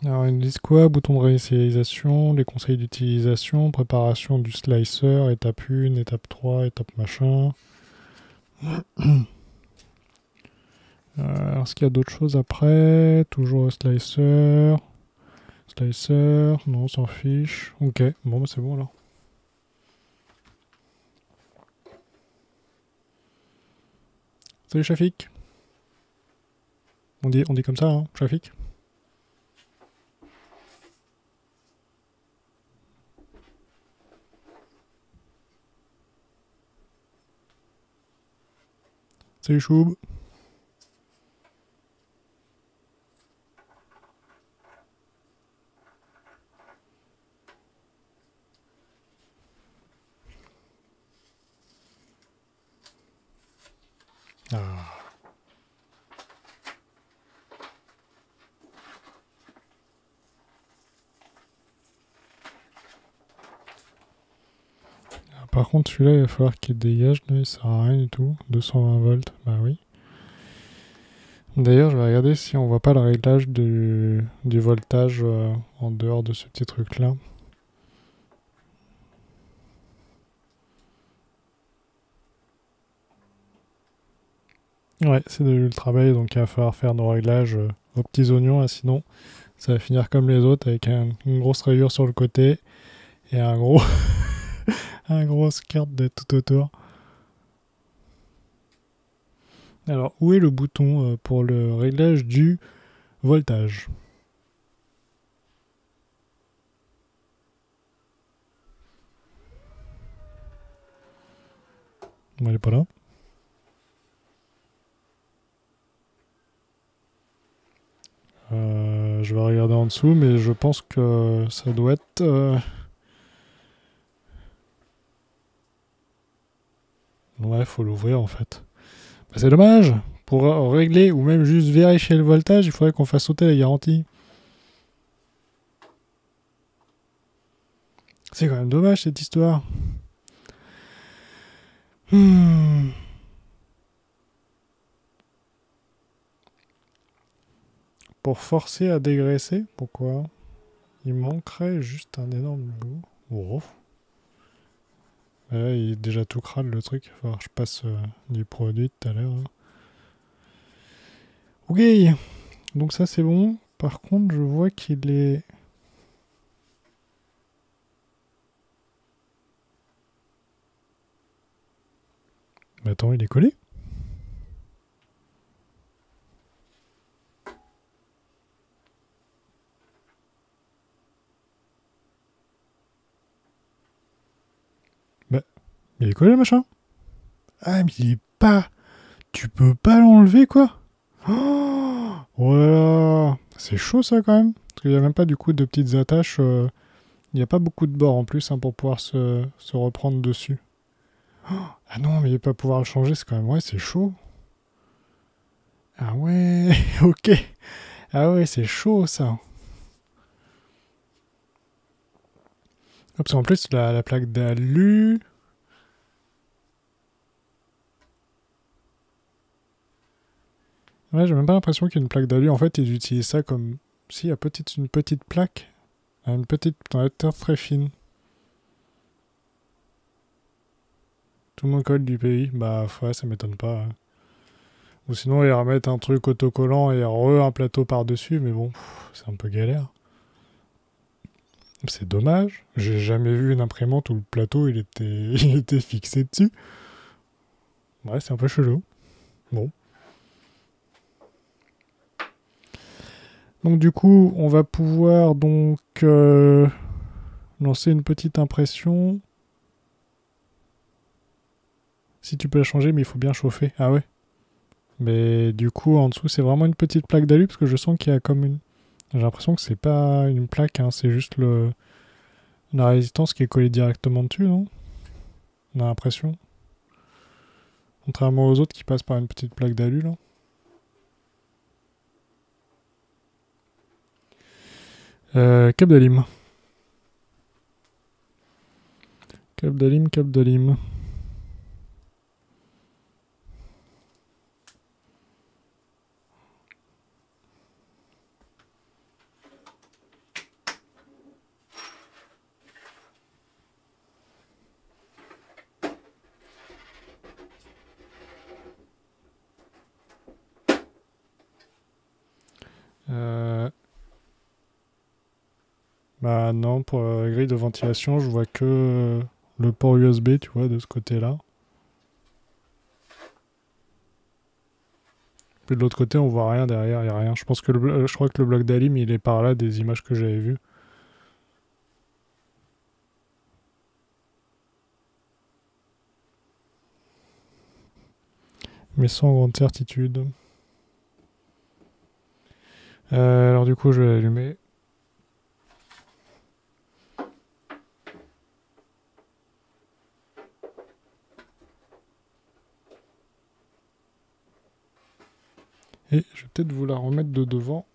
Alors ils nous disent quoi? Bouton de réinitialisation, les conseils d'utilisation, préparation du slicer, étape 1, étape 3, étape machin. Est-ce qu'il y a d'autres choses après? Toujours slicer. Slicer, non, on s'en fiche. Ok, bon, bah, c'est bon alors. Salut Shafik. On dit comme ça, hein, Shafik. Salut Choub. Ah. Par contre, celui-là, il va falloir qu'il dégage. Là, il sert à rien du tout. 220 volts, bah oui. D'ailleurs, je vais regarder si on voit pas le réglage du voltage en dehors de ce petit truc-là. Ouais, c'est de l'ultra base, donc il va falloir faire nos réglages aux petits oignons, là, sinon ça va finir comme les autres avec une grosse rayure sur le côté et un gros un gros skirt de tout autour. Alors, où est le bouton pour le réglage du voltage? Elle est pas là. Je vais regarder en dessous, mais je pense que ça doit être... Ouais, faut l'ouvrir en fait. Bah, c'est dommage. Pour régler ou même juste vérifier le voltage, il faudrait qu'on fasse sauter la garantie. C'est quand même dommage cette histoire. Pour forcer à dégraisser, pourquoi? Il manquerait juste un énorme bout. Oh. Là, il est déjà tout crade le truc. Il va falloir que je passe du produit tout à l'heure. Ok, donc ça c'est bon. Par contre, je vois qu'il est... Mais attends, il est collé? Bah, il est collé le machin? Ah, mais il est pas... Tu peux pas l'enlever quoi? Oh là là! C'est chaud ça quand même. Parce qu'il n'y a même pas du coup de petites attaches. Il n'y a pas beaucoup de bords en plus hein, pour pouvoir se reprendre dessus. Ah non, mais il pas pouvoir le changer, c'est quand même... Ouais, c'est chaud. Ah ouais, ok. Ah ouais, c'est chaud ça. Parce qu'en plus, la plaque d'alu... Ouais, j'ai même pas l'impression qu'il y a une plaque d'alu. En fait, ils utilisent ça comme... Si, il y a une petite plaque. Une petite... dans la terre très fine. Tout le monde colle du pays. Bah ouais, ça m'étonne pas. Hein. Ou sinon, ils remettent un truc autocollant et un plateau par-dessus. Mais bon, c'est un peu galère. C'est dommage. J'ai jamais vu une imprimante où le plateau, il était fixé dessus. Ouais, c'est un peu chelou. Bon. Donc du coup, on va pouvoir donc lancer une petite impression. Si tu peux la changer, mais il faut bien chauffer. Ah ouais. Mais du coup, en dessous, c'est vraiment une petite plaque d'alu parce que je sens qu'il y a comme une... J'ai l'impression que c'est pas une plaque, hein, c'est juste la résistance qui est collée directement dessus, non? On a l'impression. Contrairement aux autres qui passent par une petite plaque d'alu, là. Cap d'alim. Cap d'alim, cap d'alim. Bah non, pour la grille de ventilation, je vois que le port USB, tu vois, de ce côté-là. Puis de l'autre côté, on voit rien derrière, il n'y a rien. Je pense que je crois que le bloc d'alim, il est par là des images que j'avais vues. Mais sans grande certitude. Alors du coup, je vais l'allumer. Et je vais peut-être vous la remettre de devant.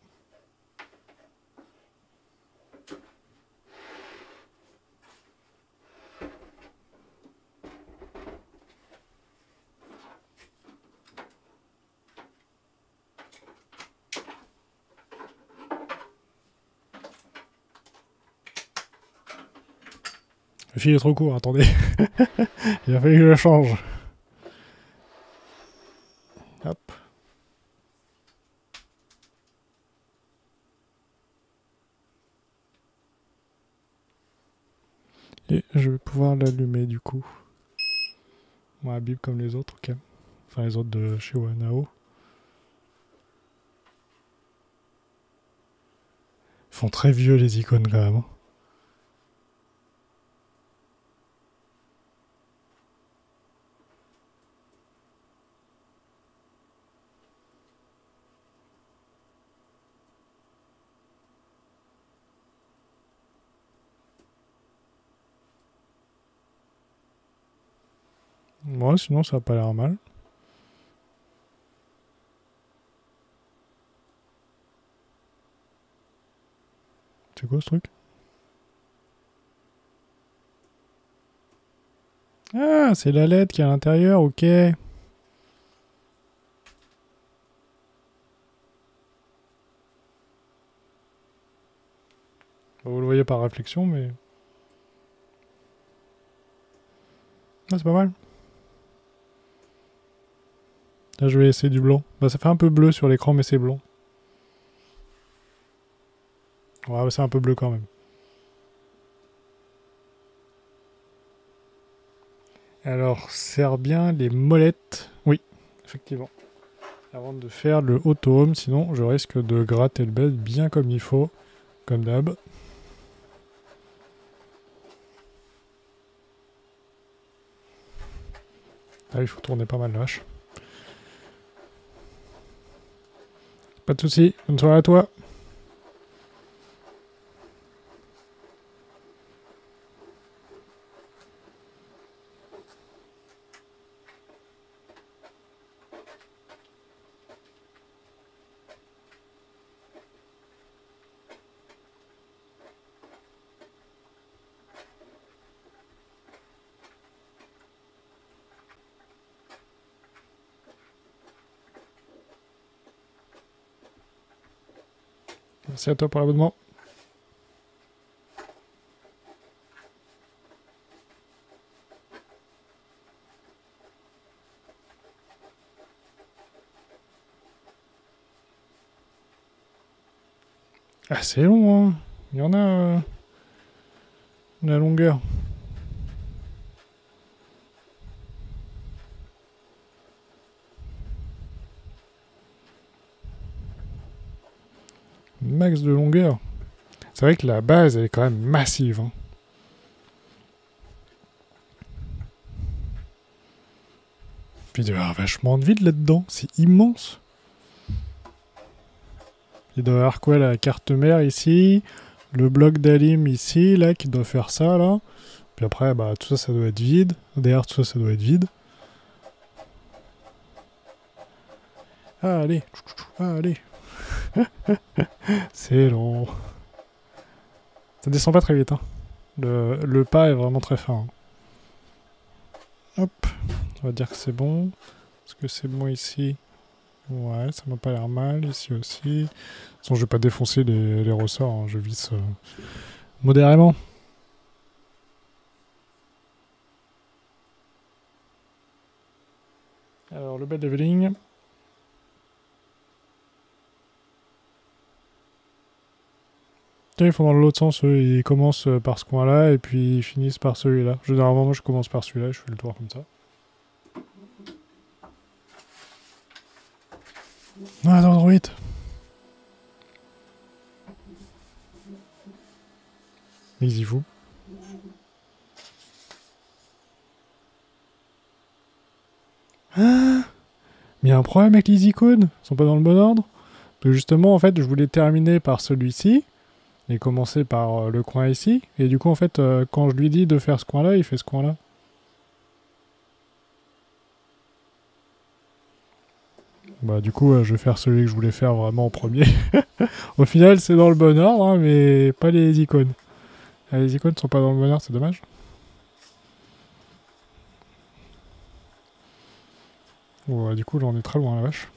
Le fil est trop court, attendez. Il a fallu que je le change. Hop. Et je vais pouvoir l'allumer du coup. Moi, Bib comme les autres, ok. Enfin, les autres de chez Wanao. Ils font très vieux les icônes quand même. Moi, sinon, ça a pas l'air mal. C'est quoi ce truc? Ah, c'est la LED qui est à l'intérieur, ok. Vous le voyez par réflexion, mais... Ah, c'est pas mal. Là, je vais essayer du blanc. Bah, ça fait un peu bleu sur l'écran, mais c'est blanc. Ouais, c'est un peu bleu quand même. Alors, serre bien les molettes. Oui, effectivement. Avant de faire le auto home, sinon je risque de gratter le bed bien comme il faut, comme d'hab. Ah, il faut tourner pas mal la vache. Pas de soucis, bonne soirée à toi. Merci à toi pour l'abonnement. Ah, c'est long, hein. Il y en a la longueur. Max de longueur. C'est vrai que la base, elle est quand même massive. Hein. Puis il doit y avoir vachement de vide là-dedans. C'est immense. Il doit y avoir quoi, la carte mère ici, le bloc d'alim ici, là, qui doit faire ça, là. Puis après, bah, tout ça, ça doit être vide. Derrière, tout ça, ça doit être vide. Ah, allez. Ah, allez. C'est long. Ça descend pas très vite, hein. Le pas est vraiment très fin. Hein. Hop. On va dire que c'est bon. Est-ce que c'est bon ici? Ouais, ça m'a pas l'air mal. Ici aussi. De toute façon, je vais pas défoncer les ressorts. Hein. Je visse modérément. Alors, le bed leveling. Ils font dans l'autre sens, eux, ils commencent par ce coin-là et puis ils finissent par celui-là. Généralement, moi je commence par celui-là, je fais le tour comme ça. Ah, dans Android. Mais ils y font. Ah, mais il y a un problème avec les icônes, ils sont pas dans le bon ordre. Parce que justement, en fait, je voulais terminer par celui-ci et commencer par le coin ici. Et du coup, en fait, quand je lui dis de faire ce coin-là, il fait ce coin-là. Bah du coup, je vais faire celui que je voulais faire vraiment en premier. Au final, c'est dans le bon ordre, hein, mais pas les icônes. Ah, les icônes sont pas dans le bon ordre, c'est dommage. Bon, du coup, là, on est très loin, la vache.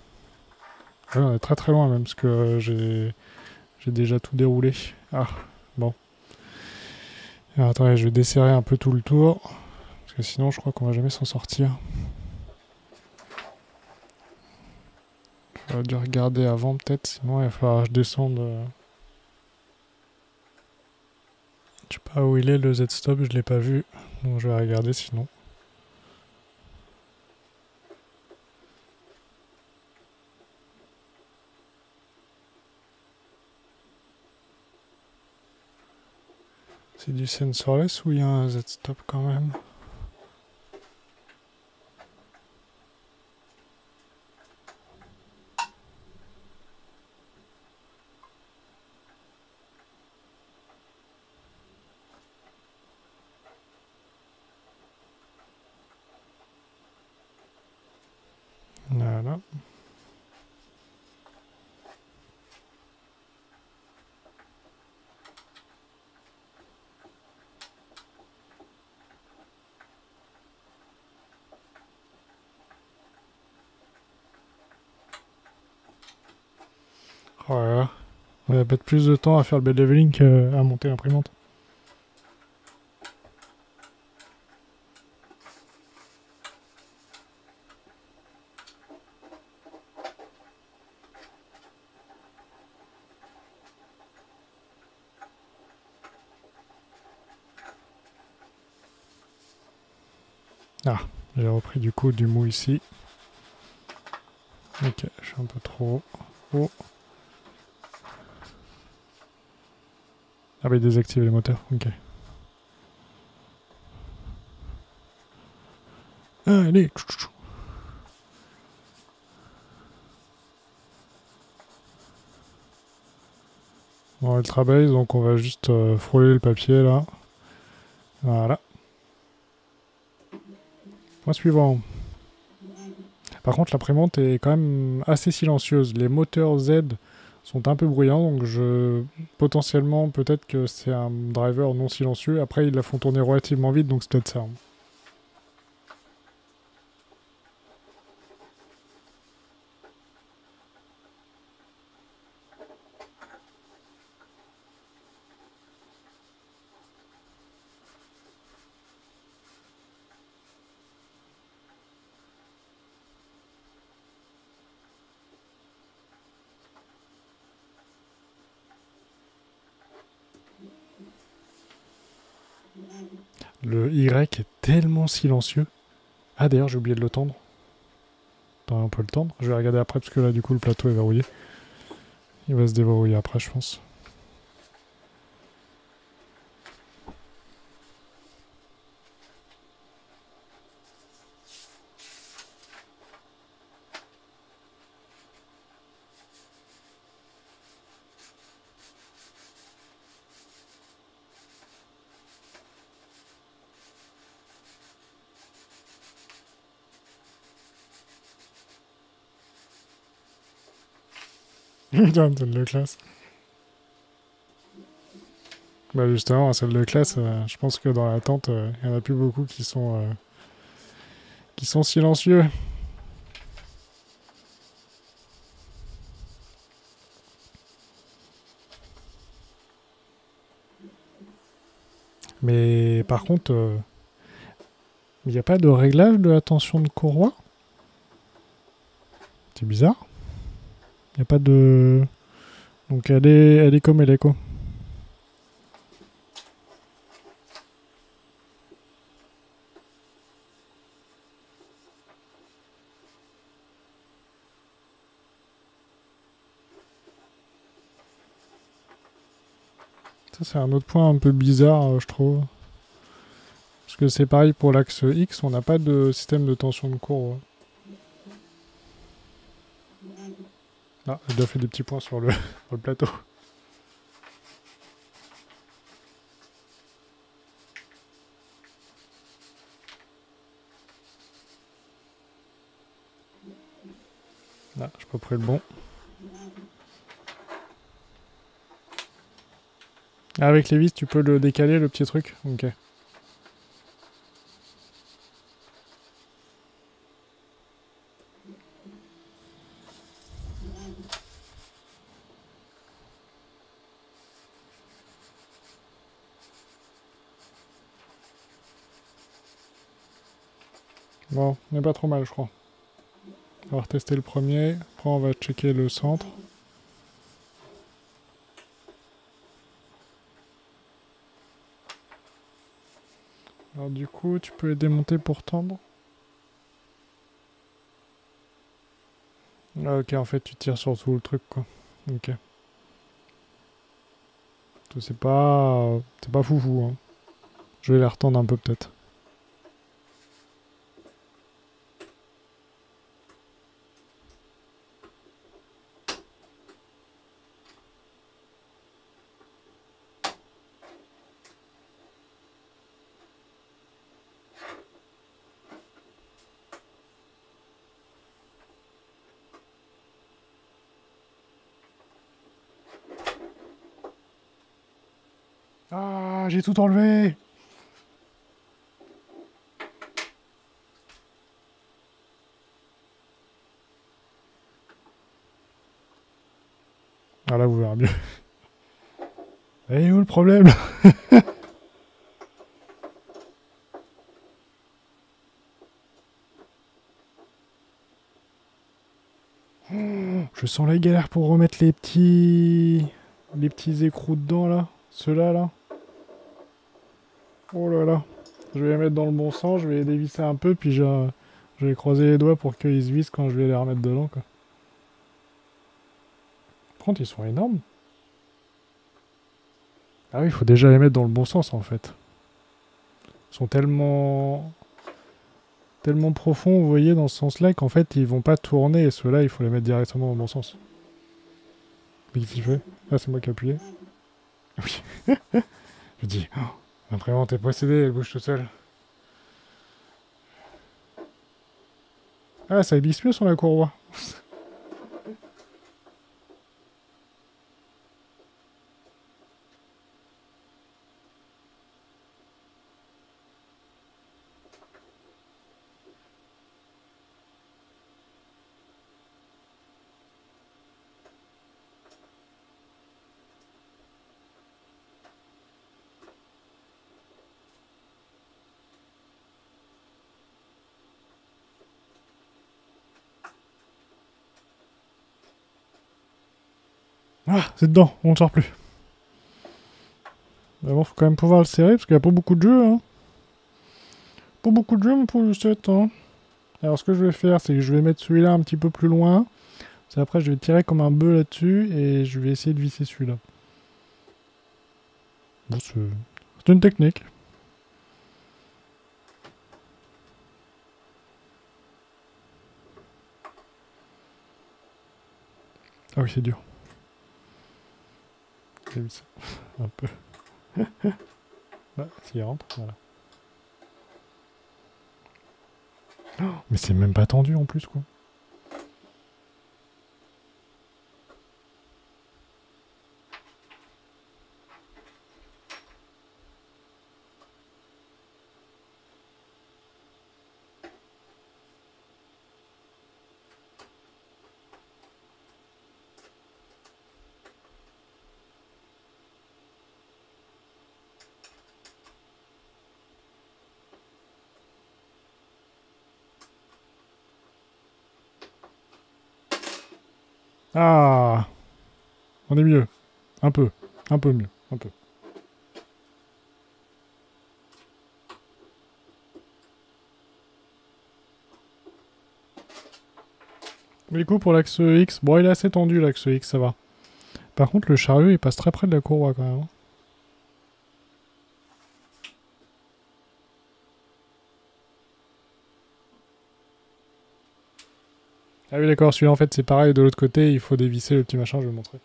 Ouais, on est très très loin même, parce que j'ai déjà tout déroulé. Ah, bon. Alors, attendez, je vais desserrer un peu tout le tour, parce que sinon, je crois qu'on va jamais s'en sortir. J'aurais dû regarder avant, peut-être, sinon il va falloir que je descende. Je sais pas où il est, le Z-Stop, je l'ai pas vu. Donc, je vais regarder sinon. C'est du sensorless ou il y a un Z-Stop quand même? Voilà. Voilà. On va mettre plus de temps à faire le bed leveling qu'à monter l'imprimante. Ah, j'ai repris du coup du mou ici. Ok, je suis un peu trop haut. Ah bah il désactive les moteurs, ok. Allez. Bon, elle travaille, donc on va juste frôler le papier là. Voilà. Point suivant. Par contre, l'imprimante est quand même assez silencieuse. Les moteurs Z sont un peu bruyants, donc potentiellement, peut-être que c'est un driver non silencieux. Après, ils la font tourner relativement vite, donc c'est peut-être ça. Le Y est tellement silencieux. Ah, d'ailleurs, j'ai oublié de le tendre. Attends, on peut le tendre. Je vais regarder après, parce que là, du coup, le plateau est verrouillé. Il va se déverrouiller après, je pense. Putain, celle de classe. Bah justement, celle de classe, je pense que dans la tente, il n'y en a plus beaucoup qui sont silencieux. Mais par contre, il n'y a pas de réglage de la tension de courroie. C'est bizarre. Il n'y a pas de... Donc elle est comme elle est, quoi. Ça, c'est un autre point un peu bizarre, je trouve. Parce que c'est pareil pour l'axe X, on n'a pas de système de tension de courroie. Ah, elle doit faire des petits points sur le, sur le plateau. Là, j'ai pas pris le bon. Ah, avec les vis, tu peux le décaler, le petit truc. Ok. Bon, on n'est pas trop mal, je crois. On va retester le premier. Après, on va checker le centre. Alors du coup, tu peux les démonter pour tendre. Ah, ok, en fait, tu tires sur tout le truc, quoi. Ok. C'est pas foufou, hein. Je vais les retendre un peu, peut-être. Ah, j'ai tout enlevé. Ah là, vous verrez mieux. Et où le problème? Je sens la galère pour remettre les petits écrous dedans, là. Ceux-là, là. Oh là là. Je vais les mettre dans le bon sens, je vais les dévisser un peu, puis je vais croiser les doigts pour qu'ils se vissent quand je vais les remettre dedans, quoi. Par contre, ils sont énormes. Ah oui, il faut déjà les mettre dans le bon sens, en fait. Ils sont tellement profonds, vous voyez, dans ce sens-là, qu'en fait, ils vont pas tourner, et ceux-là, il faut les mettre directement dans le bon sens. Mais qu'est-ce qu'il fait? Ah, c'est moi qui ai appuyé. Oui. Je dis, oh, l'imprimante est possédée, elle bouge tout seule. Ah, ça glisse mieux sur la courroie. Ah, c'est dedans, on ne sort plus. Mais bon, faut quand même pouvoir le serrer, parce qu'il n'y a pas beaucoup de jeux, hein. Pas beaucoup de jeux, mon pauvre Lucette, hein. Alors, ce que je vais faire, c'est que je vais mettre celui-là un petit peu plus loin. Après, je vais tirer comme un bœuf là-dessus, et je vais essayer de visser celui-là. Bon, c'est une technique. Ah oui, c'est dur. J'ai vu ça. Un peu. Là, s'il rentre, voilà. Oh, mais c'est même pas tendu en plus, quoi. Ah, on est mieux. Un peu mieux, un peu. Du coup, pour l'axe X, bon, il est assez tendu l'axe X, ça va. Par contre, le chariot, il passe très près de la courroie quand même. Ah oui, d'accord, celui-là en fait c'est pareil, de l'autre côté, il faut dévisser le petit machin, je vais le montrer.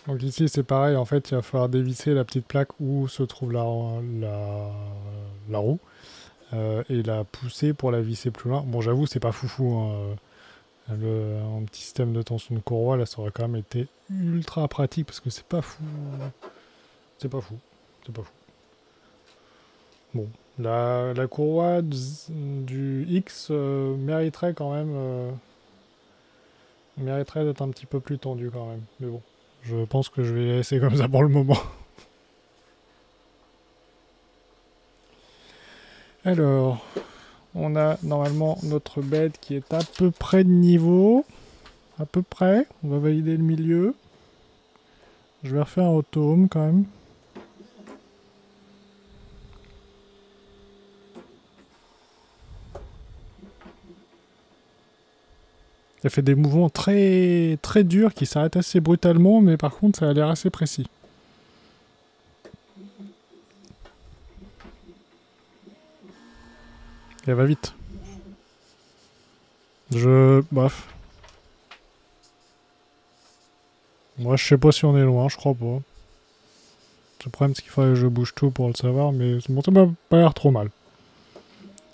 Donc ici c'est pareil, en fait il va falloir dévisser la petite plaque où se trouve la roue et la pousser pour la visser plus loin. Bon, j'avoue, c'est pas foufou, hein. Un petit système de tension de courroie là, ça aurait quand même été ultra pratique parce que c'est pas fou. C'est pas fou. C'est pas fou. Bon, la courroie du X mériterait quand même. Mériterait d'être un petit peu plus tendue quand même. Mais bon, je pense que je vais les laisser comme ça pour le moment. Alors, on a normalement notre bête qui est à peu près de niveau. À peu près. On va valider le milieu. Je vais refaire un auto-home quand même. Ça fait des mouvements très très durs qui s'arrêtent assez brutalement, mais par contre ça a l'air assez précis. Et elle va vite. Bref. Moi je sais pas si on est loin, je crois pas. Le problème, c'est qu'il faudrait que je bouge tout pour le savoir, mais bon, ça m'a pas l'air trop mal.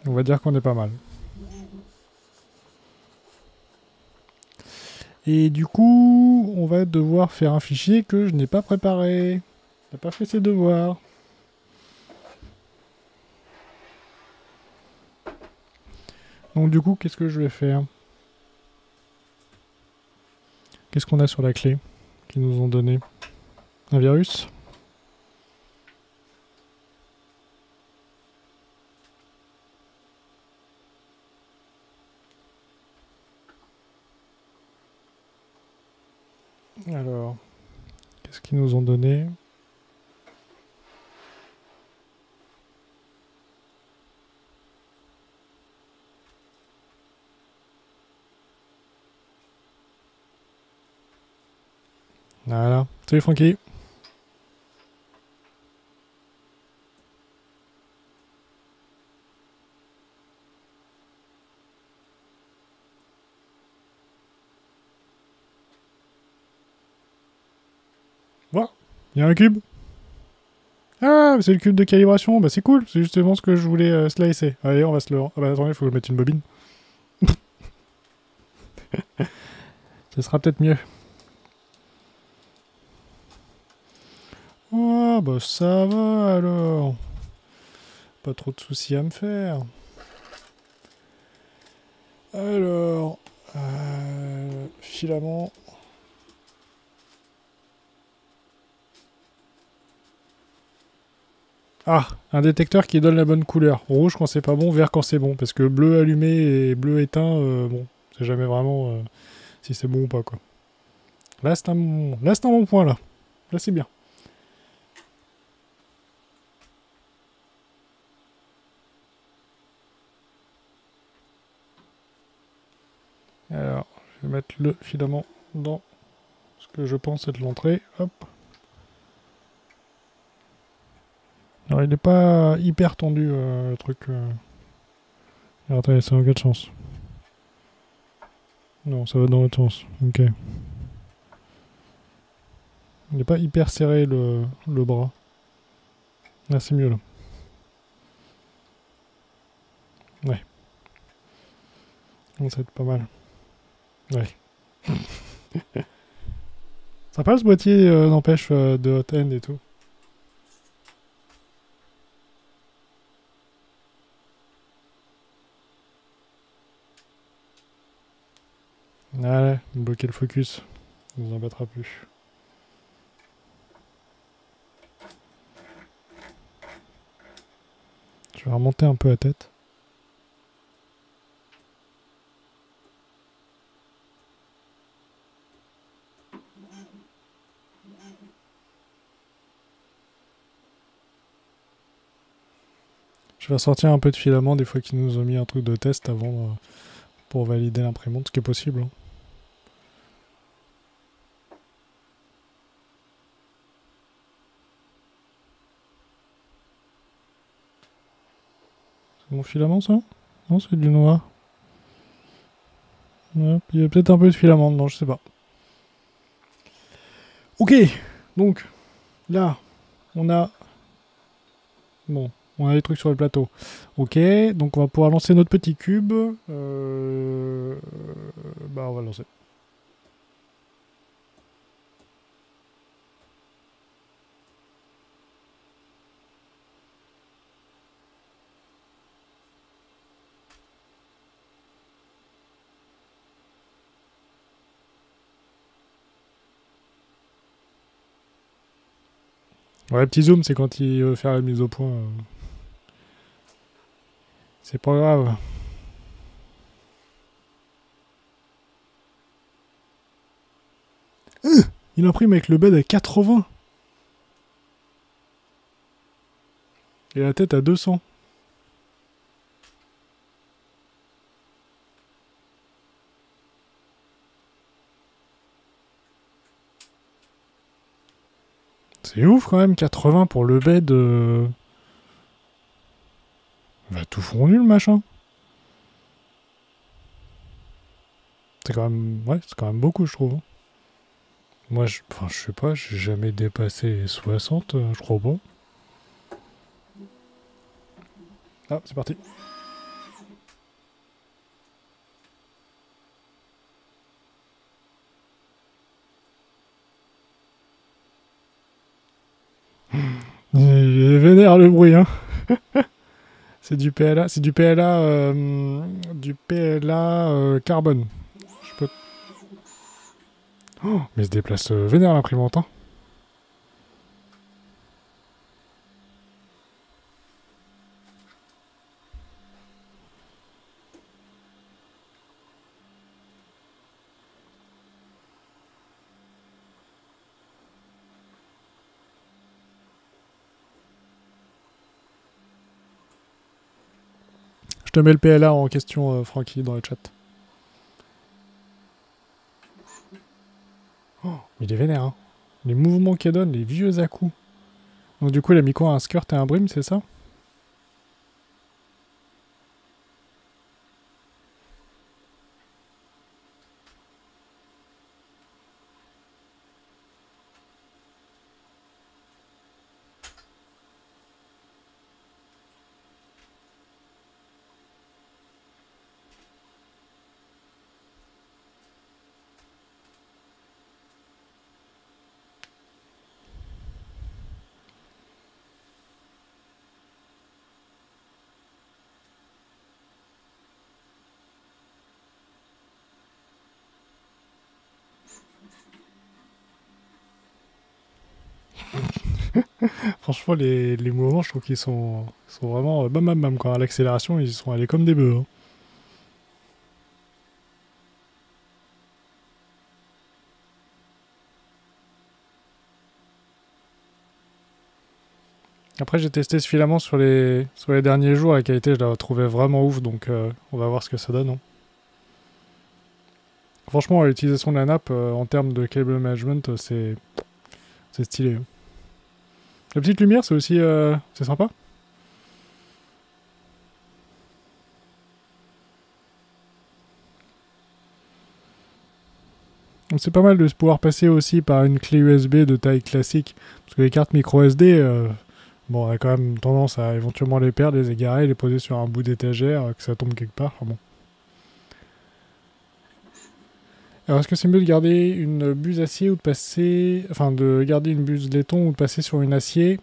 On va dire qu'on est pas mal. Et du coup, on va devoir faire un fichier que je n'ai pas préparé. On n'a pas fait ses devoirs. Donc du coup, qu'est-ce que je vais faire? Qu'est-ce qu'on a sur la clé qu'ils nous ont donné? Un virus? Alors, qu'est-ce qu'ils nous ont donné? Voilà. Salut Francky. Voilà. Il y a un cube. Ah, c'est le cube de calibration. Bah c'est cool. C'est justement ce que je voulais slicer. Allez, on va se le... Ah bah attendez, il faut mettre une bobine. Ce sera peut-être mieux. Oh, bah ça va alors. Pas trop de soucis à me faire. Alors, filament. Ah, un détecteur qui donne la bonne couleur. Rouge quand c'est pas bon, vert quand c'est bon. Parce que bleu allumé et bleu éteint, bon, c'est jamais vraiment si c'est bon ou pas, quoi. Là, c'est un bon point, là. Là, c'est bien. Alors, je vais mettre le filament dans ce que je pense être l'entrée. Hop. Alors, il n'est pas hyper tendu, le truc. Alors, attendez, c'est dans quel sens? Non, ça va dans l'autre sens. Ok. Il n'est pas hyper serré, le bras. Là, c'est mieux, là. Ouais. Donc, ça va être pas mal. Ouais. Sympa ce boîtier, n'empêche, de hot end et tout. Allez, bloquer le focus. Ça nous embêtera plus. Je vais remonter un peu la tête. Je vais sortir un peu de filament des fois qu'ils nous ont mis un truc de test avant pour valider l'imprimante, ce qui est possible. Hein. C'est mon filament ça? Non, c'est du noir. Ouais, il y a peut-être un peu de filament dedans, je sais pas. Ok, donc là, on a... Bon, on a des trucs sur le plateau. Ok, donc on va pouvoir lancer notre petit cube. Bah, on va le lancer. Ouais, petit zoom, c'est quand il veut faire la mise au point. C'est pas grave. Il imprime avec le bed à 80. Et la tête à 200. C'est ouf quand même, 80 pour le bed. Va tout fondu le machin. C'est quand même. Ouais, c'est quand même beaucoup, je trouve. Moi, enfin, je sais pas, j'ai jamais dépassé les 60, je crois bon. Ah, c'est parti. Il est vénère le bruit, hein. C'est du PLA, du PLA carbone. Je peux... Oh, mais il se déplace vénère l'imprimante, hein. Je te mets le PLA en question, Francky, dans le chat. Oh, mais il est vénère, hein. Les mouvements qu'il donne, les vieux à-coups. Donc du coup, il a mis quoi, un skirt et un brim, c'est ça? Franchement, les mouvements, je trouve qu'ils sont vraiment bam bam bam, quoi. À l'accélération, ils sont allés comme des bœufs, hein. Après, j'ai testé ce filament sur les derniers jours. La qualité, je la trouvais vraiment ouf, donc on va voir ce que ça donne, hein. Franchement, l'utilisation de la nappe en termes de cable management, c'est stylé, hein. La petite lumière, c'est aussi c'est sympa. C'est pas mal de se pouvoir passer aussi par une clé USB de taille classique. Parce que les cartes micro SD, bon, on a quand même tendance à éventuellement les perdre, les égarer, les poser sur un bout d'étagère, que ça tombe quelque part. Enfin bon. Alors, est-ce que c'est mieux de garder une buse acier ou de passer. Enfin, de garder une buse laiton ou de passer sur une acier?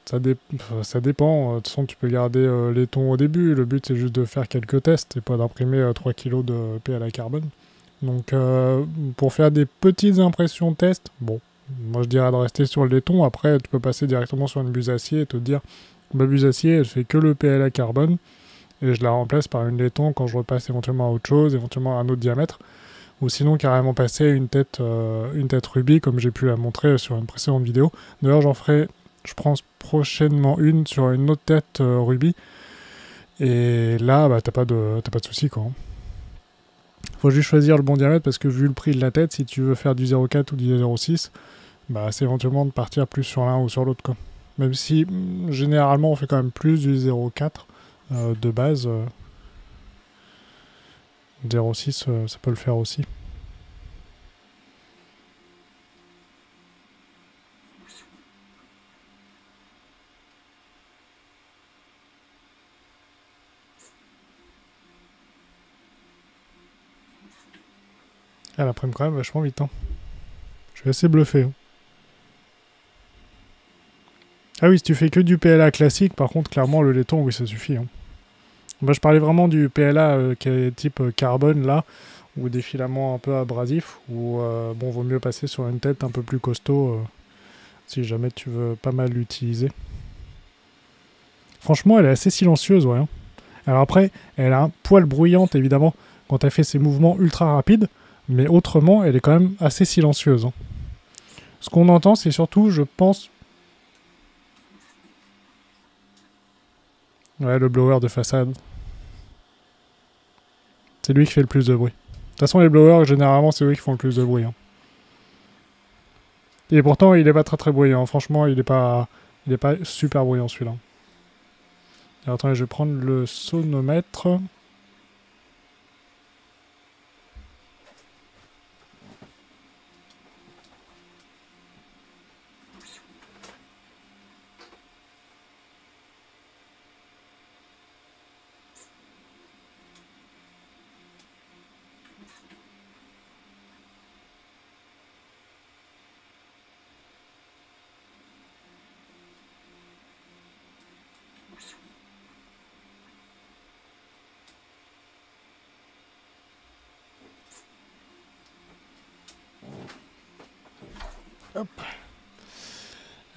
Ça dépend. De toute façon, tu peux garder laiton au début. Le but, c'est juste de faire quelques tests et pas d'imprimer 3 kg de PLA carbone. Donc, pour faire des petites impressions test, bon, moi je dirais de rester sur le laiton. Après, tu peux passer directement sur une buse acier et te dire ma buse acier, elle fait que le PLA carbone et je la remplace par une laiton quand je repasse éventuellement à autre chose, éventuellement à un autre diamètre. Ou sinon, carrément passer une tête rubis, comme j'ai pu la montrer sur une précédente vidéo. D'ailleurs, j'en ferai, je pense, prochainement une sur une autre tête rubis. Et là, bah, t'as pas de soucis, quoi. Faut juste choisir le bon diamètre parce que vu le prix de la tête, si tu veux faire du 0,4 ou du 0,6, bah c'est éventuellement de partir plus sur l'un ou sur l'autre, quoi. Même si généralement on fait quand même plus du 0,4 de base. 0,6 ça peut le faire aussi. Elle imprime quand même vachement vite, hein. Je suis assez bluffé, hein. Ah oui, si tu fais que du PLA classique, par contre, clairement, le laiton, oui, ça suffit, hein. Moi, je parlais vraiment du PLA qui est type carbone, là, ou des filaments un peu abrasifs, où, bon, vaut mieux passer sur une tête un peu plus costaud, si jamais tu veux pas mal l'utiliser. Franchement, elle est assez silencieuse, ouais, hein. Alors après, elle a un poil bruyante, évidemment, quand elle fait ses mouvements ultra rapides, mais autrement, elle est quand même assez silencieuse, hein. Ce qu'on entend, c'est surtout, je pense... Ouais, le blower de façade. C'est lui qui fait le plus de bruit. De toute façon, les blowers, généralement, c'est eux qui font le plus de bruit, hein. Et pourtant, il est pas très très bruyant. Franchement, il est pas super bruyant, celui-là. Alors, attendez, je vais prendre le sonomètre. Hop.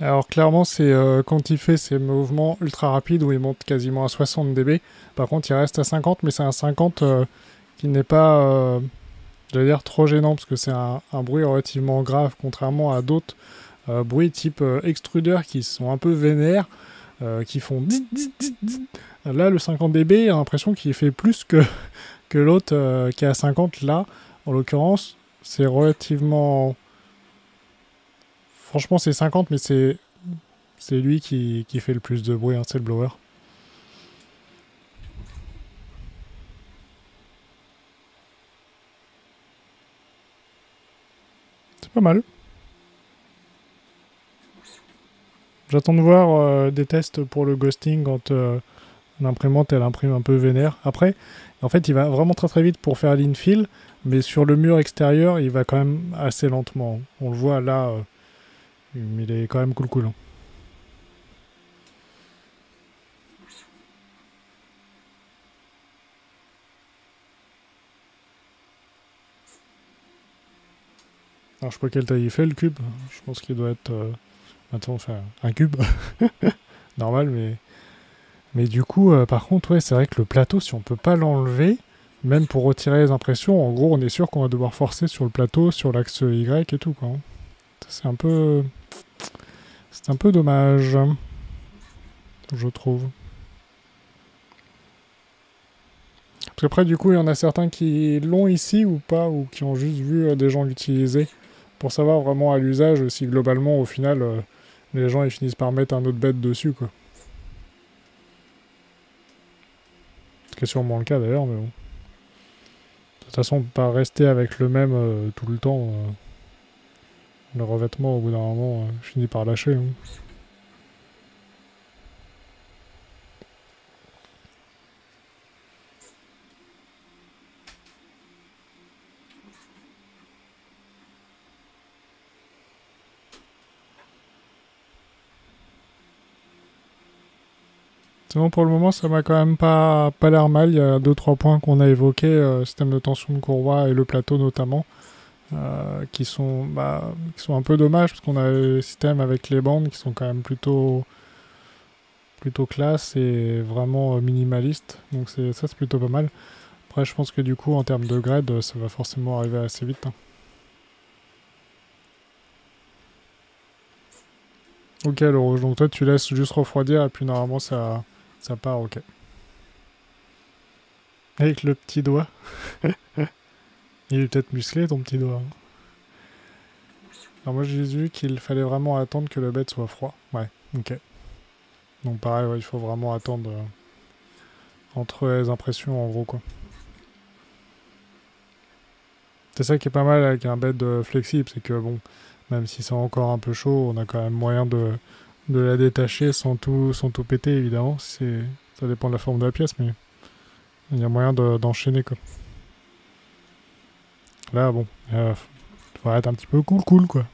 Alors clairement, c'est quand il fait ses mouvements ultra rapides où il monte quasiment à 60 dB. Par contre, il reste à 50, mais c'est un 50 qui n'est pas, j'allais dire, trop gênant parce que c'est un bruit relativement grave, contrairement à d'autres bruits type extrudeur qui sont un peu vénères, qui font dzz, dzz, dzz, dzz. Là, le 50 dB, j'ai l'impression qu'il fait plus que l'autre qui est à 50. Là, en l'occurrence, c'est relativement... Franchement, c'est 50, mais c'est lui qui fait le plus de bruit, hein, c'est le blower. C'est pas mal. J'attends de voir des tests pour le ghosting quand l'imprimante elle imprime un peu vénère. Après, en fait, il va vraiment très très vite pour faire l'infill, mais sur le mur extérieur, il va quand même assez lentement. On le voit là, il est quand même cool. Hein. Alors, je sais pas quelle taille il fait le cube. Je pense qu'il doit être. Attends, enfin, un cube. Normal, mais du coup, par contre, ouais, c'est vrai que le plateau, si on peut pas l'enlever, même pour retirer les impressions, en gros, on est sûr qu'on va devoir forcer sur le plateau, sur l'axe Y et tout, quoi. C'est un peu... C'est un peu dommage, je trouve. Parce qu'après, du coup, il y en a certains qui l'ont ici ou pas, ou qui ont juste vu des gens l'utiliser, pour savoir vraiment à l'usage si globalement, au final, les gens ils finissent par mettre un autre bête dessus, quoi. Ce qui est sûrement le cas d'ailleurs, mais bon. De toute façon, pas rester avec le même tout le temps. Le revêtement, au bout d'un moment, finit par lâcher. Hein. Sinon, pour le moment, ça m'a quand même pas l'air mal. Il y a 2-3 points qu'on a évoqués, système de tension de courroie et le plateau notamment, qui sont un peu dommages parce qu'on a le système avec les bandes qui sont quand même plutôt classe et vraiment minimaliste. Donc ça, c'est plutôt pas mal. Après, je pense que du coup, en termes de grade, ça va forcément arriver assez vite. Hein. Ok, le rouge. Donc toi, tu laisses juste refroidir et puis normalement, ça part, ok. Avec le petit doigt. Il est peut-être musclé, ton petit doigt. Hein. Alors moi, j'ai vu qu'il fallait vraiment attendre que le bête soit froid. Ouais, ok. Donc pareil, ouais, il faut vraiment attendre entre les impressions, en gros, quoi. C'est ça qui est pas mal avec un bed flexible, c'est que bon, même si c'est encore un peu chaud, on a quand même moyen de la détacher sans tout péter, évidemment. Ça dépend de la forme de la pièce, mais il y a moyen d'enchaîner, quoi. Là, bon, faut être un petit peu cool, quoi.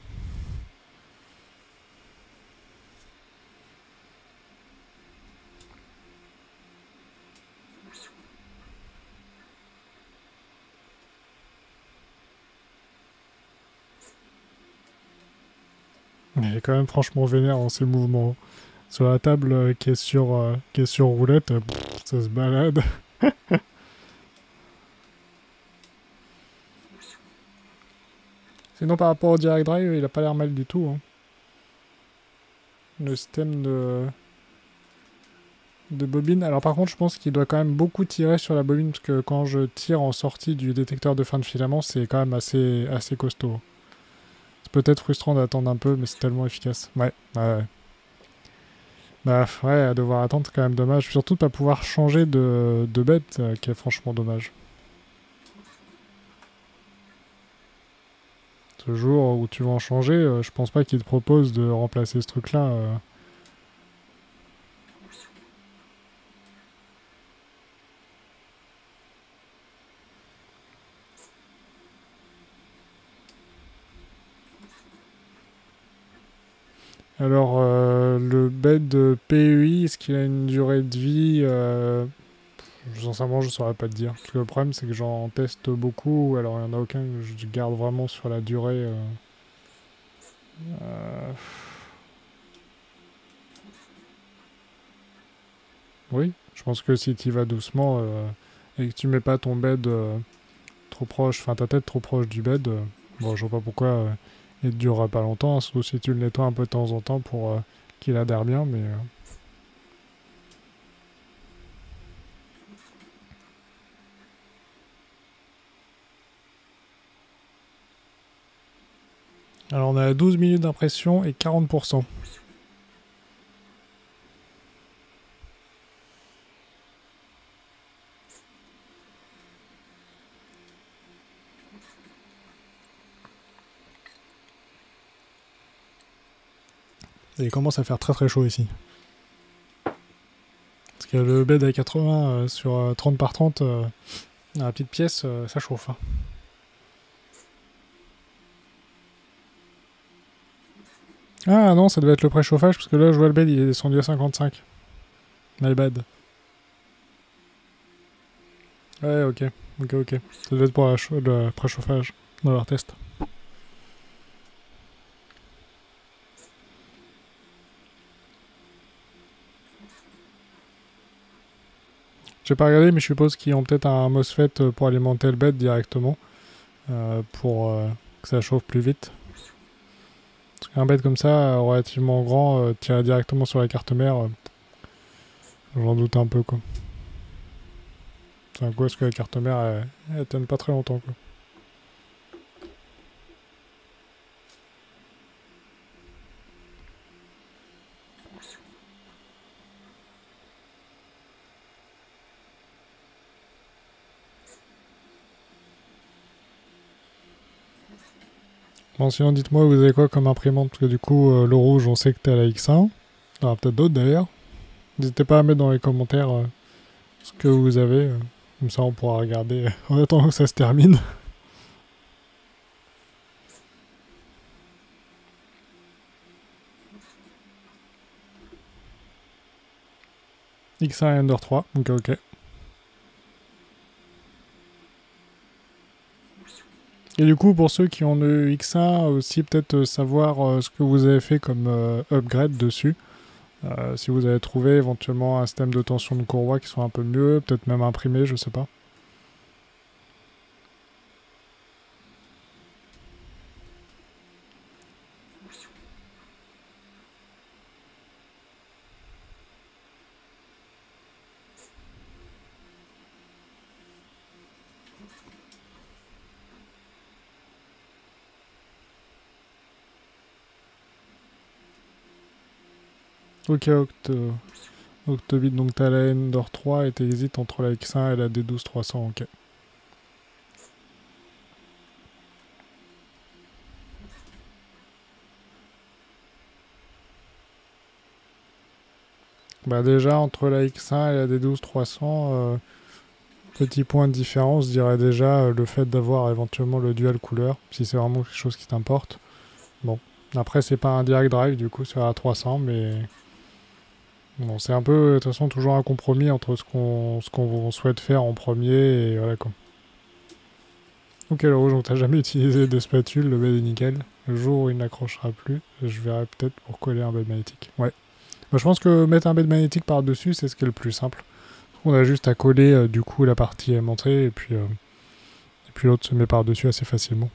Il est quand même franchement vénère en ses mouvements. Sur la table qui est sur roulette, ça se balade. Sinon, par rapport au direct drive, il a pas l'air mal du tout. Hein. Le système de bobine. Alors par contre, je pense qu'il doit quand même beaucoup tirer sur la bobine, parce que quand je tire en sortie du détecteur de fin de filament, c'est quand même assez costaud. C'est peut-être frustrant d'attendre un peu, mais c'est tellement efficace. Ouais. Bah ouais, à devoir attendre, c'est quand même dommage. Surtout de pas pouvoir changer de bête, qui est franchement dommage. Ce jour où tu vas en changer, je pense pas qu'il te propose de remplacer ce truc-là. Alors, le bed PEI, est-ce qu'il a une durée de vie sincèrement, je saurais pas te dire. Parce que le problème, c'est que j'en teste beaucoup, alors il n'y en a aucun que je garde vraiment sur la durée. Oui, je pense que si tu y vas doucement et que tu mets pas ton bed trop proche, enfin ta tête trop proche du bed, bon, je vois pas pourquoi il ne durera pas longtemps, hein, sauf si tu le nettoies un peu de temps en temps pour qu'il adhère bien, mais... Alors on a 12 minutes d'impression et 40%. Et il commence à faire très très chaud ici. Parce que le bed à 80 sur 30 par 30 dans la petite pièce, ça chauffe. Hein. Ah non, ça devait être le préchauffage, parce que là je vois le bed il est descendu à 55. My bad. Ouais, ok. Ok. Ça devait être pour le préchauffage dans leur test. J'ai pas regardé, mais je suppose qu'ils ont peut-être un MOSFET pour alimenter le bed directement. Pour que ça chauffe plus vite. Parce qu'un bed comme ça, relativement grand, tiré directement sur la carte mère, j'en doute un peu quoi. C'est un coup, est-ce que la carte mère, elle tienne pas très longtemps quoi. Bon, sinon, dites-moi, vous avez quoi comme imprimante? Parce que du coup, le rouge, on sait que t'es à la X1. Il y en aura peut-être d'autres d'ailleurs. N'hésitez pas à mettre dans les commentaires ce que vous avez. Comme ça, on pourra regarder en attendant que ça se termine. X1 et Ender 3. Ok. Et du coup, pour ceux qui ont le X1, aussi peut-être savoir ce que vous avez fait comme upgrade dessus. Si vous avez trouvé éventuellement un système de tension de courroie qui soit un peu mieux, peut-être même imprimé, je sais pas. Ok, Octobit, donc t'as la Ender 3 et t'hésites entre la X1 et la D12300, ok. Bah déjà, entre la X1 et la D12300, petit point de différence, je dirais déjà le fait d'avoir éventuellement le dual couleur, si c'est vraiment quelque chose qui t'importe. Bon, après c'est pas un direct drive du coup sur la 300, mais bon, c'est un peu de toute façon toujours un compromis entre ce qu'on souhaite faire en premier et voilà quoi. Ok le rouge, donc t'as jamais utilisé de spatule, le bed est nickel. Le jour où il n'accrochera plus, je verrai peut-être pour coller un bed magnétique. Ouais. Bah, je pense que mettre un bed magnétique par-dessus, c'est ce qui est le plus simple. On a juste à coller du coup la partie aimantrée et puis l'autre se met par-dessus assez facilement.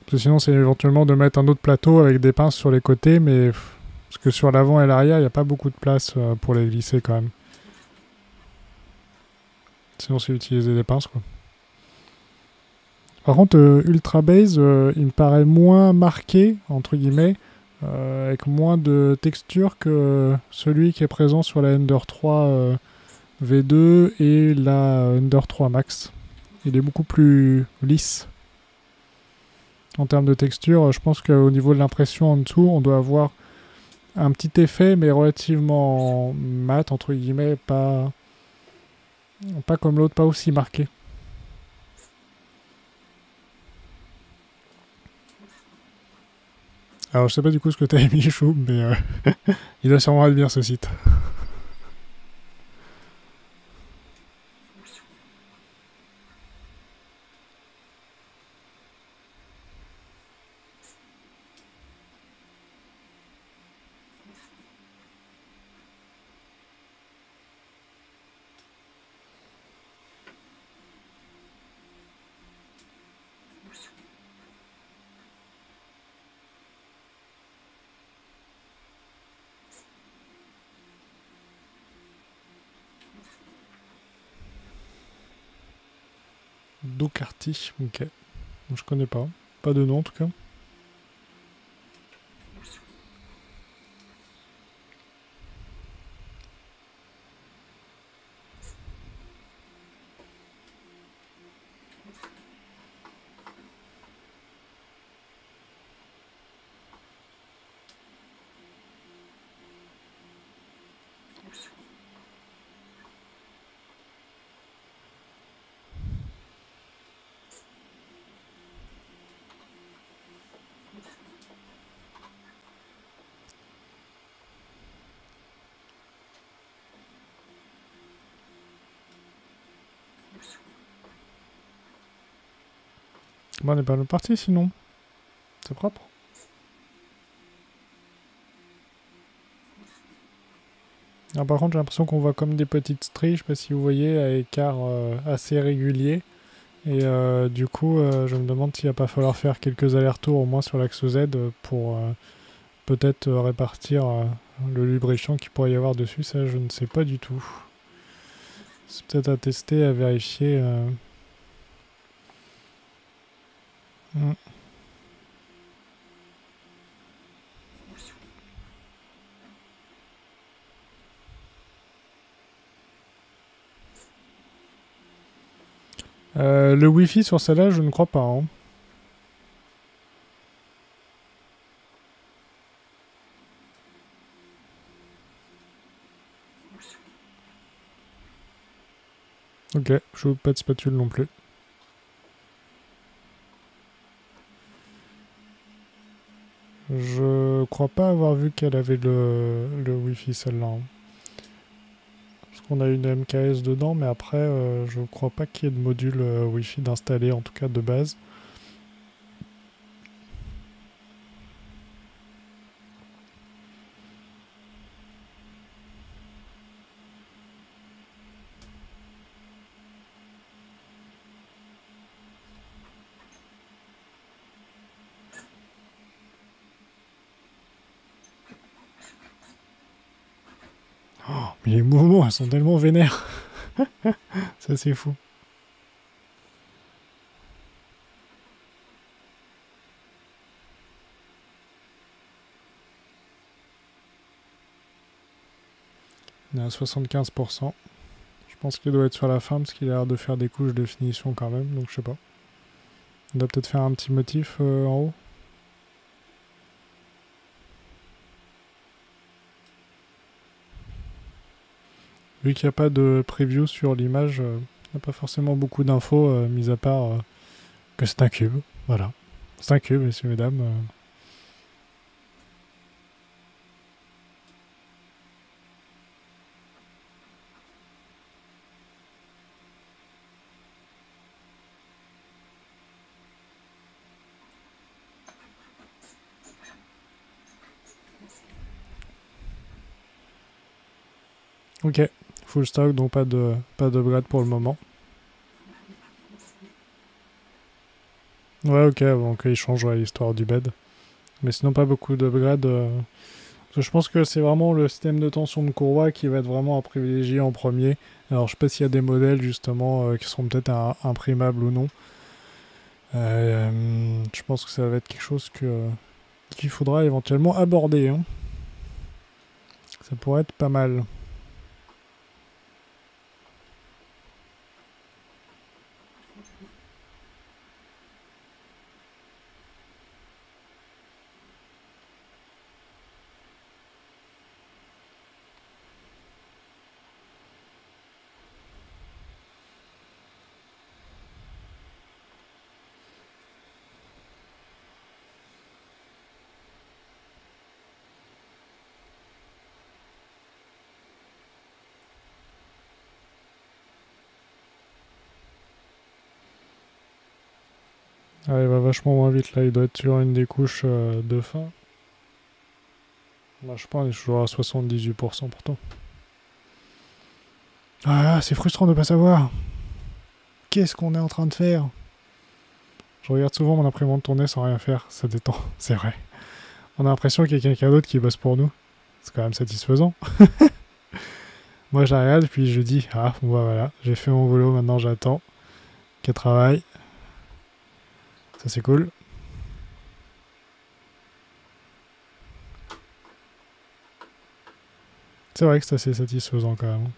Parce que sinon c'est éventuellement de mettre un autre plateau avec des pinces sur les côtés, mais parce que sur l'avant et l'arrière, il n'y a pas beaucoup de place pour les glisser quand même. Sinon c'est utiliser des pinces quoi. Par contre, Ultra Base, il me paraît moins marqué, entre guillemets, avec moins de texture que celui qui est présent sur la Ender 3 V2 et la Ender 3 Max. Il est beaucoup plus lisse. En termes de texture, je pense qu'au niveau de l'impression en dessous, on doit avoir un petit effet, mais relativement mat, entre guillemets, pas comme l'autre, pas aussi marqué. Alors je sais pas du coup ce que t'as mis Chou, mais il doit sûrement être bien ce site. Docarty, ok. Je connais pas. Pas de nom en tout cas. Bon, on est pas mal parti sinon. C'est propre. Ah, par contre, j'ai l'impression qu'on voit comme des petites stries, je sais pas si vous voyez, à écart assez régulier. Et du coup, je me demande s'il va pas falloir faire quelques allers-retours au moins sur l'axe Z pour peut-être répartir le lubrifiant qu'il pourrait y avoir dessus. Ça, je ne sais pas du tout. C'est peut-être à tester, à vérifier. Le Wi-Fi sur celle-là, je ne crois pas. Hein. Ok, je veux pas de spatule non plus. Je crois pas avoir vu qu'elle avait le Wi-Fi celle-là. Hein. Parce qu'on a une MKS dedans, mais après, je crois pas qu'il y ait de module Wi-Fi d'installer, en tout cas de base. Oh, mais les mouvements, elles sont tellement vénères. Ça, c'est fou. On est à 75%. Je pense qu'il doit être sur la fin parce qu'il a l'air de faire des couches de finition quand même, donc je sais pas. On doit peut-être faire un petit motif en haut. Vu qu'il n'y a pas de preview sur l'image, il n'y a pas forcément beaucoup d'infos, mis à part que c'est un cube. Voilà. C'est un cube, messieurs, mesdames. Ok, full stock, donc pas de upgrade pour le moment. Ouais, ok, donc il change l'histoire du bed. Mais sinon, pas beaucoup d'upgrade. Je pense que c'est vraiment le système de tension de courroie qui va être vraiment à privilégier en premier. Alors, je sais pas s'il y a des modèles justement qui seront peut-être imprimables ou non. Je pense que ça va être quelque chose qu'il faudra éventuellement aborder. Hein. Ça pourrait être pas mal. Ah, il va vachement moins vite là, il doit être sur une des couches de fin. Bah, je pense qu'il est toujours à 78% pourtant. Ah, c'est frustrant de pas savoir. Qu'est-ce qu'on est en train de faire? Je regarde souvent mon imprimante tourner sans rien faire, ça détend, c'est vrai. On a l'impression qu'il y a quelqu'un d'autre qui bosse pour nous. C'est quand même satisfaisant. Moi je la regarde puis je dis, ah bon bah voilà, j'ai fait mon boulot, maintenant j'attends. qui travaille. Ça c'est cool. C'est vrai que c'est assez satisfaisant quand même.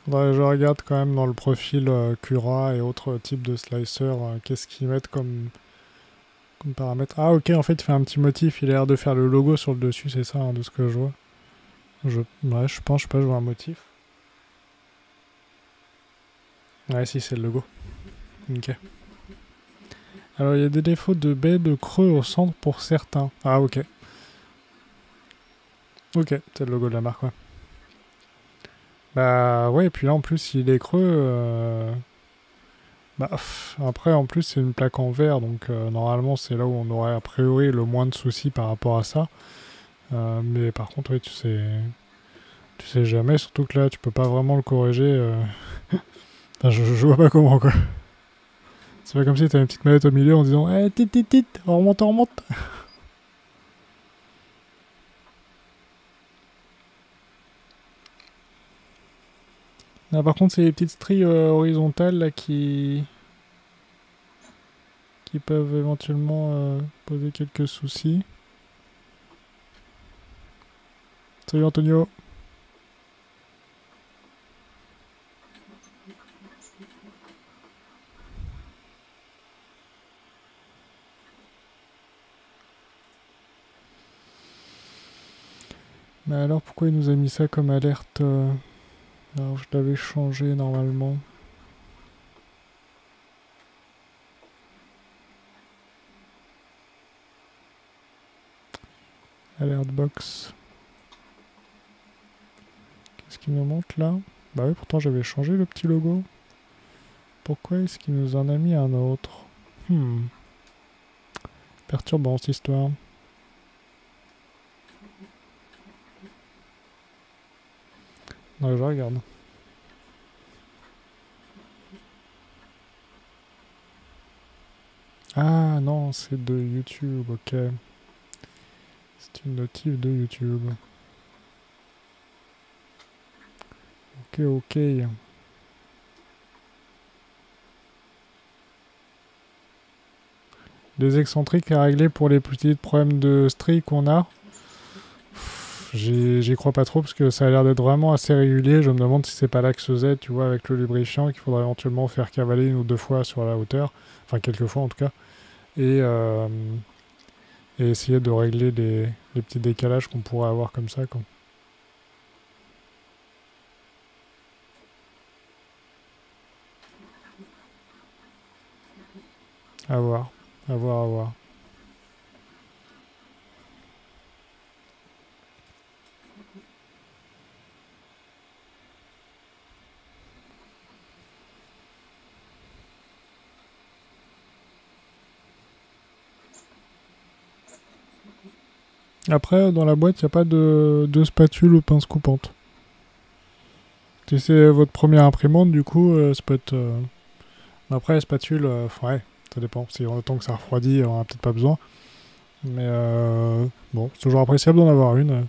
Je regarde quand même dans le profil Cura et autres types de slicer, qu'est-ce qu'ils mettent comme paramètre. Ah ok, en fait il fait un petit motif, il a l'air de faire le logo sur le dessus, c'est ça, hein, de ce que je vois. Ouais, je pense, je sais pas, je vois un motif. Ouais, si, c'est le logo. Ok. Alors il y a des défauts de baie de creux au centre pour certains. Ah ok. Ok, c'est le logo de la marque, ouais. Bah ouais, et puis là en plus il est creux. Bah, après en plus c'est une plaque en verre, donc normalement c'est là où on aurait a priori le moins de soucis par rapport à ça. Mais par contre oui, tu sais jamais, surtout que là tu peux pas vraiment le corriger. Enfin, je vois pas comment quoi. C'est pas comme si t'avais une petite manette au milieu en disant eh, tit, tit, tit, on remonte, on remonte. Là, par contre, c'est les petites stries horizontales là, qui peuvent éventuellement poser quelques soucis. Salut Antonio. Mais alors pourquoi il nous a mis ça comme alerte alors je l'avais changé normalement. Alert box. Qu'est-ce qu'il nous montre là? Bah oui, pourtant j'avais changé le petit logo. Pourquoi est-ce qu'il nous en a mis un autre? Perturbant cette histoire. Non, je regarde. Ah non, c'est de YouTube, ok. C'est une notif de YouTube. Ok, ok. Des excentriques à régler pour les petits problèmes de strie qu'on a. J'y crois pas trop parce que ça a l'air d'être vraiment assez régulier. Je me demande si c'est pas l'axe Z, tu vois, avec le lubrifiant qu'il faudrait éventuellement faire cavaler une ou deux fois sur la hauteur. Enfin, quelques fois en tout cas. Et essayer de régler les petits décalages qu'on pourrait avoir comme ça, quoi. À voir, à voir, à voir. Après, dans la boîte, il n'y a pas de spatule ou pince coupante. Si c'est votre première imprimante, du coup, ça peut être... Après, la spatule, ouais, ça dépend. Si autant que ça refroidit, on n'a peut-être pas besoin. Mais bon, c'est toujours appréciable d'en avoir une.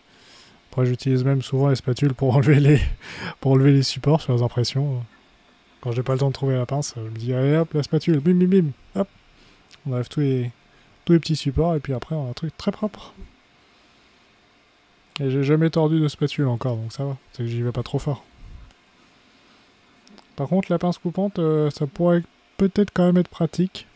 Après, j'utilise même souvent les spatules pour enlever les supports sur les impressions. Quand j'ai pas le temps de trouver la pince, je me dis, allez hop, la spatule, bim bim bim, hop. On enlève tous les petits supports et puis après, on a un truc très propre. Et j'ai jamais tordu de spatule encore, donc ça va. C'est que j'y vais pas trop fort. Par contre, la pince coupante, ça pourrait peut-être quand même être pratique.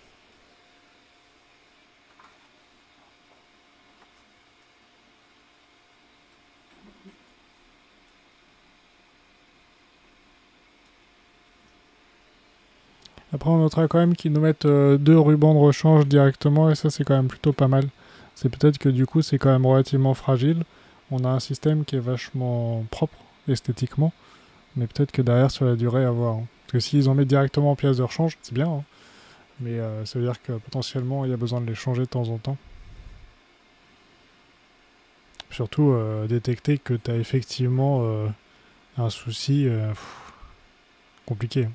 Après, on notera quand même qu'ils nous mettent 2 rubans de rechange directement, et ça, c'est quand même plutôt pas mal. C'est peut-être que du coup, c'est quand même relativement fragile. On a un système qui est vachement propre esthétiquement, mais peut-être que derrière, sur la durée, à voir. Hein. Parce que s'ils en mettent directement en pièces de rechange, c'est bien, hein. Mais ça veut dire que potentiellement, il y a besoin de les changer de temps en temps. Surtout détecter que tu as effectivement un souci compliqué.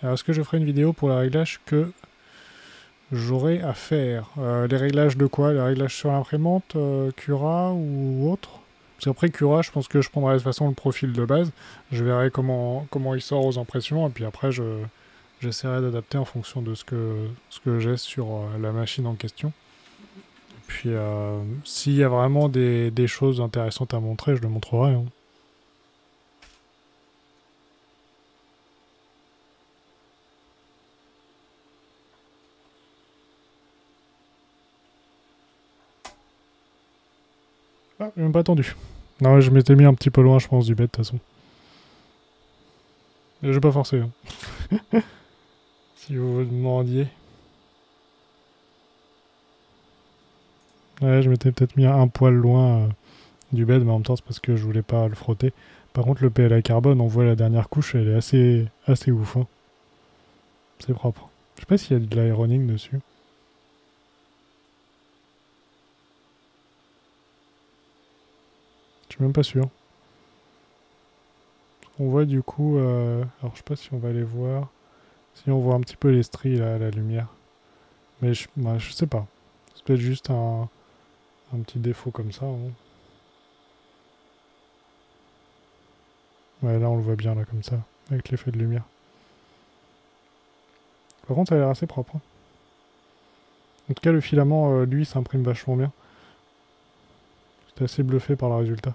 Alors est-ce que je ferai une vidéo pour les réglages que j'aurai à faire? Les réglages de quoi? Les réglages sur l'imprimante, Cura ou autre? Parce qu'après Cura, je pense que je prendrai de toute façon le profil de base. Je verrai comment il sort aux impressions et puis après j'essaierai d'adapter en fonction de ce que j'ai sur la machine en question. Et puis s'il y a vraiment des choses intéressantes à montrer, je le montrerai. Hein. Ah, j'ai même pas attendu. Non, je m'étais mis un petit peu loin, je pense, du bed, de toute façon. Je vais pas forcer. Hein. Si vous vous demandiez. Ouais, je m'étais peut-être mis un poil loin du bed, mais en même temps, c'est parce que je voulais pas le frotter. Par contre, le PLA carbone, on voit la dernière couche, elle est assez ouf. Hein. C'est propre. Je sais pas s'il y a de l'aéroning dessus. Je suis même pas sûr. On voit du coup... alors, je sais pas si on va les voir. Si on voit un petit peu les stries, là, à la lumière. Mais je sais pas. C'est peut-être juste un petit défaut comme ça. Hein. Ouais, là, on le voit bien, là, comme ça. Avec l'effet de lumière. Par contre, ça a l'air assez propre. Hein. En tout cas, le filament, lui, s'imprime vachement bien. J'étais assez bluffé par le résultat.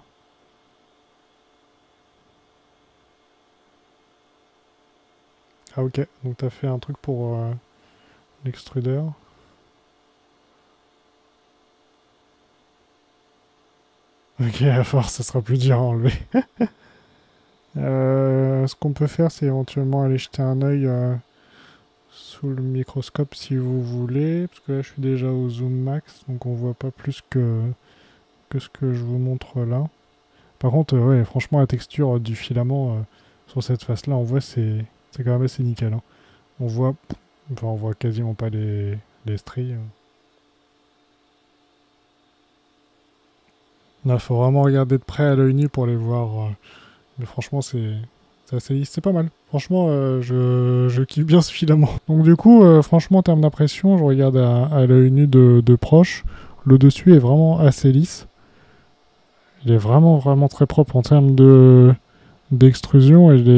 Ah ok, donc t'as fait un truc pour l'extrudeur. Ok, à force, ça sera plus dur à enlever. Ce qu'on peut faire, c'est éventuellement aller jeter un œil sous le microscope si vous voulez. Parce que là, je suis déjà au zoom max, donc on voit pas plus que ce que je vous montre là. Par contre, ouais, franchement, la texture du filament sur cette face-là, on voit, c'est quand même assez nickel. Hein. On voit quasiment pas les stries. Là, faut vraiment regarder de près à l'œil nu pour les voir. Mais franchement, c'est assez lisse, c'est pas mal. Franchement, je kiffe bien ce filament. Donc du coup, franchement, en termes d'impression, je regarde à l'œil nu de proche. Le dessus est vraiment assez lisse. Il est vraiment très propre en termes d'extrusion. Il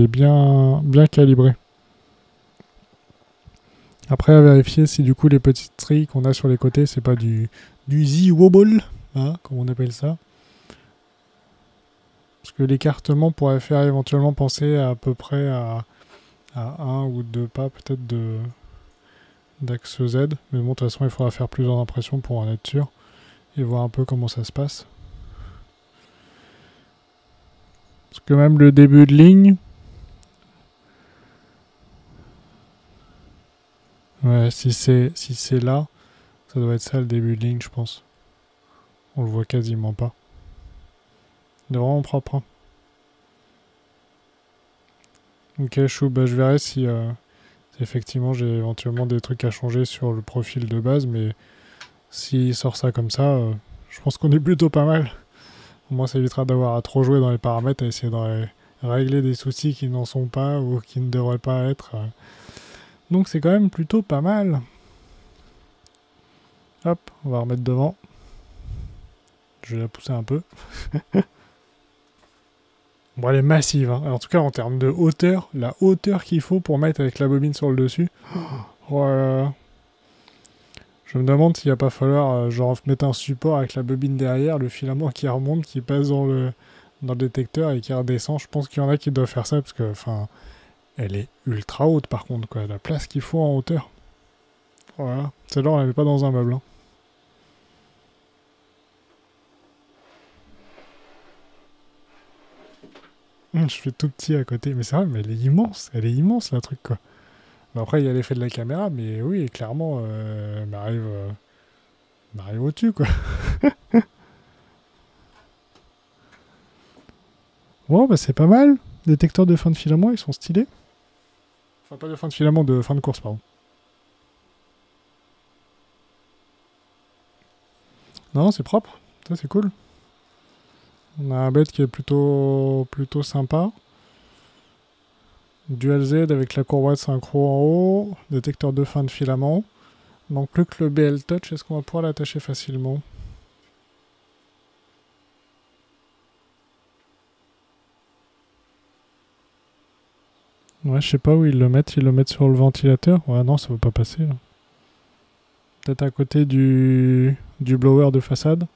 est bien calibré. Après, à vérifier si du coup les petites stries qu'on a sur les côtés, c'est pas du Z-wobble, hein, comme on appelle ça. Parce que l'écartement pourrait faire éventuellement penser à peu près à un ou deux pas peut-être d'axe Z. Mais bon, de toute façon, il faudra faire plusieurs impressions pour en être sûr et voir un peu comment ça se passe. Parce que même le début de ligne... Ouais, si c'est là, ça doit être ça le début de ligne, je pense. On le voit quasiment pas. Il est vraiment propre. Hein. Ok, chou, bah, je verrai si effectivement j'ai éventuellement des trucs à changer sur le profil de base, mais s'il sort ça comme ça, je pense qu'on est plutôt pas mal. Au moins ça évitera d'avoir à trop jouer dans les paramètres, à essayer de régler des soucis qui n'en sont pas ou qui ne devraient pas être. Donc c'est quand même plutôt pas mal. Hop, on va remettre devant. Je vais la pousser un peu. Bon, elle est massive. Hein. En tout cas, en termes de hauteur, la hauteur qu'il faut pour mettre avec la bobine sur le dessus. Voilà. Je me demande s'il va pas falloir genre mettre un support avec la bobine derrière, le filament qui remonte, qui passe dans le détecteur et qui redescend. Je pense qu'il y en a qui doivent faire ça parce que, enfin, elle est ultra haute par contre, quoi. La place qu'il faut en hauteur. Voilà. Celle-là, on l'avait pas dans un meuble. Hein. Je fais tout petit à côté, mais c'est vrai, mais elle est immense la truc quoi. Bon, après il y a l'effet de la caméra, mais oui, clairement, m'arrive au-dessus quoi. Bon, bah c'est pas mal. Détecteurs de fin de filament, ils sont stylés. Enfin, pas de fin de filament, de fin de course, pardon. Non, c'est propre. Ça, c'est cool. On a un bed qui est plutôt sympa. Dual Z avec la courroie de synchro en haut. Détecteur de fin de filament. Donc plus que le BL Touch, est-ce qu'on va pouvoir l'attacher facilement? Ouais, je sais pas où ils le mettent. Ils le mettent sur le ventilateur? Ouais, non, ça va pas passer. Peut-être à côté du blower de façade.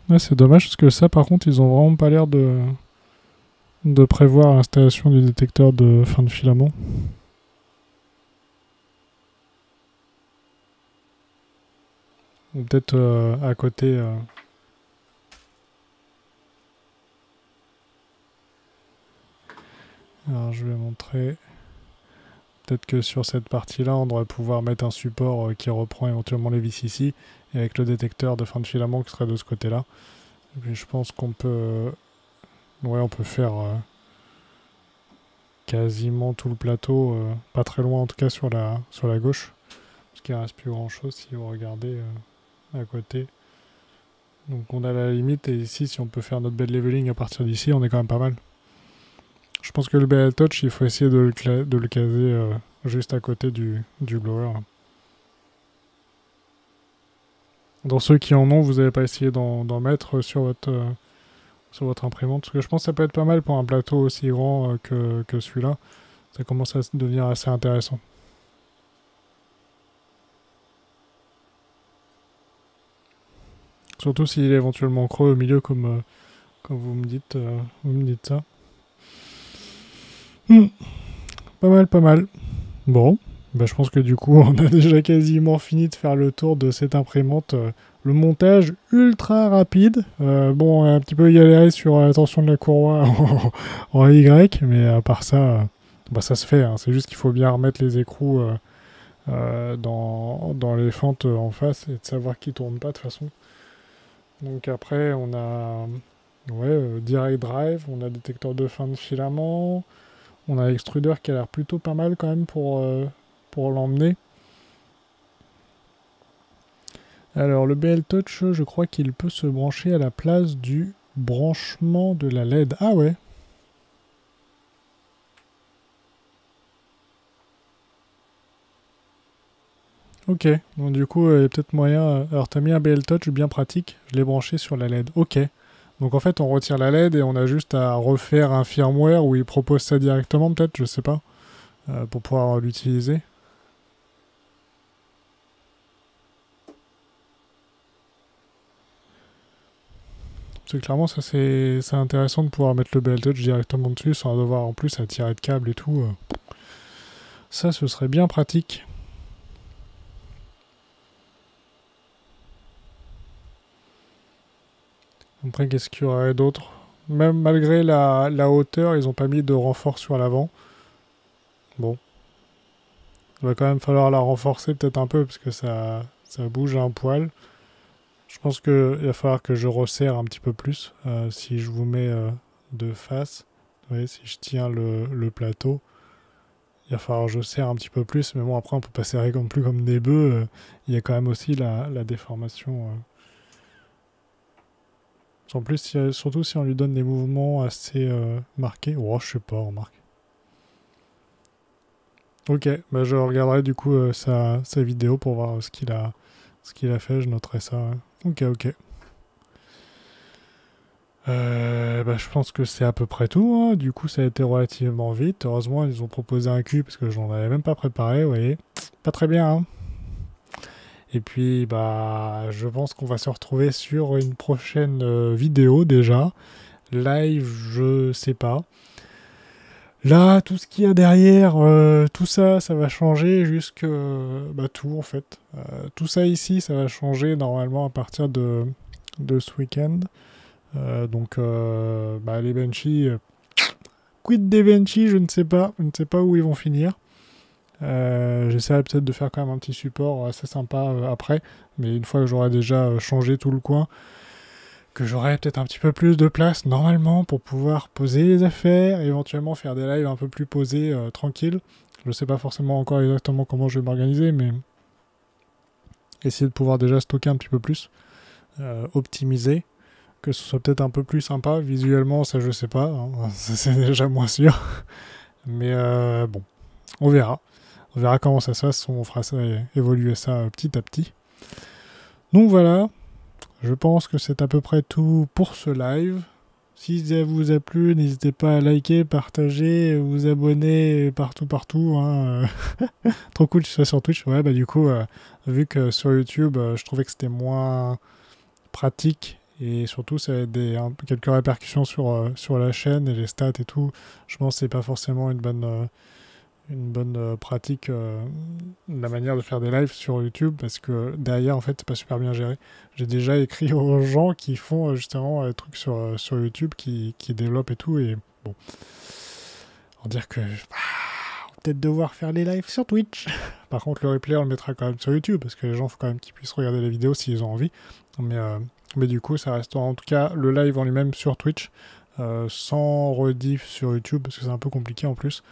Ouais, c'est dommage parce que ça, par contre, ils ont vraiment pas l'air de prévoir l'installation du détecteur de fin de filament. Ou peut-être à côté. Alors je vais montrer. Peut-être que sur cette partie-là, on devrait pouvoir mettre un support qui reprend éventuellement les vis ici, et avec le détecteur de fin de filament qui serait de ce côté-là. Et puis je pense qu'on peut... ouais, on peut faire quasiment tout le plateau, pas très loin en tout cas sur la gauche, parce qu'il ne reste plus grand-chose si vous regardez à côté. Donc on a la limite, et ici, si on peut faire notre bed leveling à partir d'ici, on est quand même pas mal. Je pense que le BL Touch, il faut essayer de le caser juste à côté du blower. Dans ceux qui en ont, vous n'avez pas essayé d'en mettre sur votre imprimante, parce que je pense que ça peut être pas mal pour un plateau aussi grand que celui-là. Ça commence à devenir assez intéressant. Surtout s'il est éventuellement creux au milieu, comme vous me dites ça. Pas mal. Bon, bah je pense que du coup, on a déjà quasiment fini de faire le tour de cette imprimante. Le montage ultra rapide. Bon, on a un petit peu galéré sur la tension de la courroie en Y, mais à part ça, bah ça se fait. Hein. C'est juste qu'il faut bien remettre les écrous dans les fentes en face et de savoir qu'ils ne tournent pas de toute façon. Donc après, on a direct drive, on a détecteur de fin de filament. On a l'extrudeur qui a l'air plutôt pas mal quand même pour l'emmener. Alors le BL Touch, je crois qu'il peut se brancher à la place du branchement de la LED. Ah ouais. Ok, donc du coup il y a peut-être moyen... Alors t'as mis un BL Touch bien pratique, je l'ai branché sur la LED. Ok. Donc en fait on retire la LED et on a juste à refaire un firmware où il propose ça directement peut-être, je sais pas, pour pouvoir l'utiliser. Parce que clairement ça c'est intéressant de pouvoir mettre le BL Touch directement dessus sans devoir en plus à tirer de câble et tout. Ça ce serait bien pratique. Après, qu'est-ce qu'il y aurait d'autre? Même malgré la hauteur, ils n'ont pas mis de renfort sur l'avant. Bon. Il va quand même falloir la renforcer peut-être un peu, parce que ça bouge un poil. Je pense qu'il va falloir que je resserre un petit peu plus. Si je vous mets de face, vous voyez, si je tiens le plateau, il va falloir que je serre un petit peu plus. Mais bon, après, on peut pas serrer non plus comme des bœufs. Il y a quand même aussi la déformation... En plus, surtout si on lui donne des mouvements assez marqués. Oh, je sais pas, remarque. Ok, bah je regarderai du coup sa vidéo pour voir ce qu'il a fait. Je noterai ça. Ok. Bah, je pense que c'est à peu près tout. Hein. Du coup, ça a été relativement vite. Heureusement, ils ont proposé un cul parce que je n'en avais même pas préparé. Vous voyez, pas très bien. Hein. Et puis, bah, je pense qu'on va se retrouver sur une prochaine vidéo déjà. Live, je sais pas. Là, tout ce qu'il y a derrière, tout ça, ça va changer jusque... bah, tout, en fait. Tout ça ici, ça va changer normalement à partir de ce week-end. Donc, bah, les Benchy... quid des Benchy, je ne sais pas. Je ne sais pas où ils vont finir. J'essaierai peut-être de faire quand même un petit support assez sympa après, mais une fois que j'aurai déjà changé tout le coin, que j'aurai peut-être un petit peu plus de place normalement pour pouvoir poser les affaires, et éventuellement faire des lives un peu plus posés, tranquilles. Je ne sais pas forcément encore exactement comment je vais m'organiser, mais essayer de pouvoir déjà stocker un petit peu plus, optimiser, que ce soit peut-être un peu plus sympa. Visuellement, ça je sais pas, hein, ça c'est déjà moins sûr. Mais bon, on verra. On verra comment ça se passe, on fera ça évoluer ça petit à petit. Donc voilà, je pense que c'est à peu près tout pour ce live. Si ça vous a plu, n'hésitez pas à liker, partager, vous abonner partout. Hein. Trop cool que tu sois sur Twitch. Ouais, bah du coup, vu que sur YouTube, je trouvais que c'était moins pratique et surtout ça a quelques répercussions sur la chaîne et les stats et tout. Je pense que c'est pas forcément une bonne pratique la manière de faire des lives sur YouTube parce que derrière en fait c'est pas super bien géré. J'ai déjà écrit aux gens qui font justement des trucs sur YouTube qui développent et tout et bon, on va dire que on va peut-être devoir faire les lives sur Twitch. Par contre le replay on le mettra quand même sur YouTube parce que les gens faut quand même qu'ils puissent regarder les vidéos s'ils ont envie. Mais du coup ça restera en tout cas le live en lui-même sur Twitch sans rediff sur YouTube parce que c'est un peu compliqué en plus.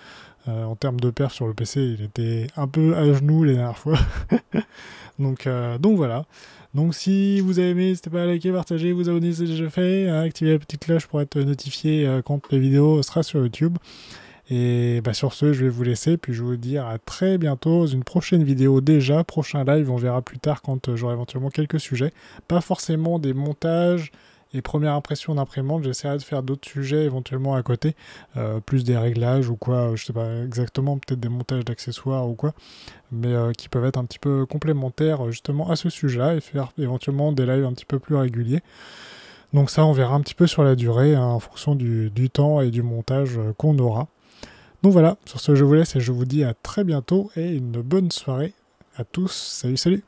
En termes de perf sur le PC, il était un peu à genoux les dernières fois. donc voilà. Donc si vous avez aimé, n'hésitez pas à liker, partager, vous abonner si c'est déjà fait, activer la petite cloche pour être notifié quand la vidéo sera sur YouTube. Et bah sur ce, je vais vous laisser, puis je vais vous dire à très bientôt dans une prochaine vidéo déjà, prochain live, on verra plus tard quand j'aurai éventuellement quelques sujets. Pas forcément des montages et premières impressions d'imprimante, j'essaierai de faire d'autres sujets éventuellement à côté, plus des réglages ou quoi, je sais pas exactement, peut-être des montages d'accessoires ou quoi, mais qui peuvent être un petit peu complémentaires justement à ce sujet-là et faire éventuellement des lives un petit peu plus réguliers. Donc ça, on verra un petit peu sur la durée, hein, en fonction du temps et du montage qu'on aura. Donc voilà, sur ce je vous laisse et je vous dis à très bientôt et une bonne soirée à tous. Salut salut!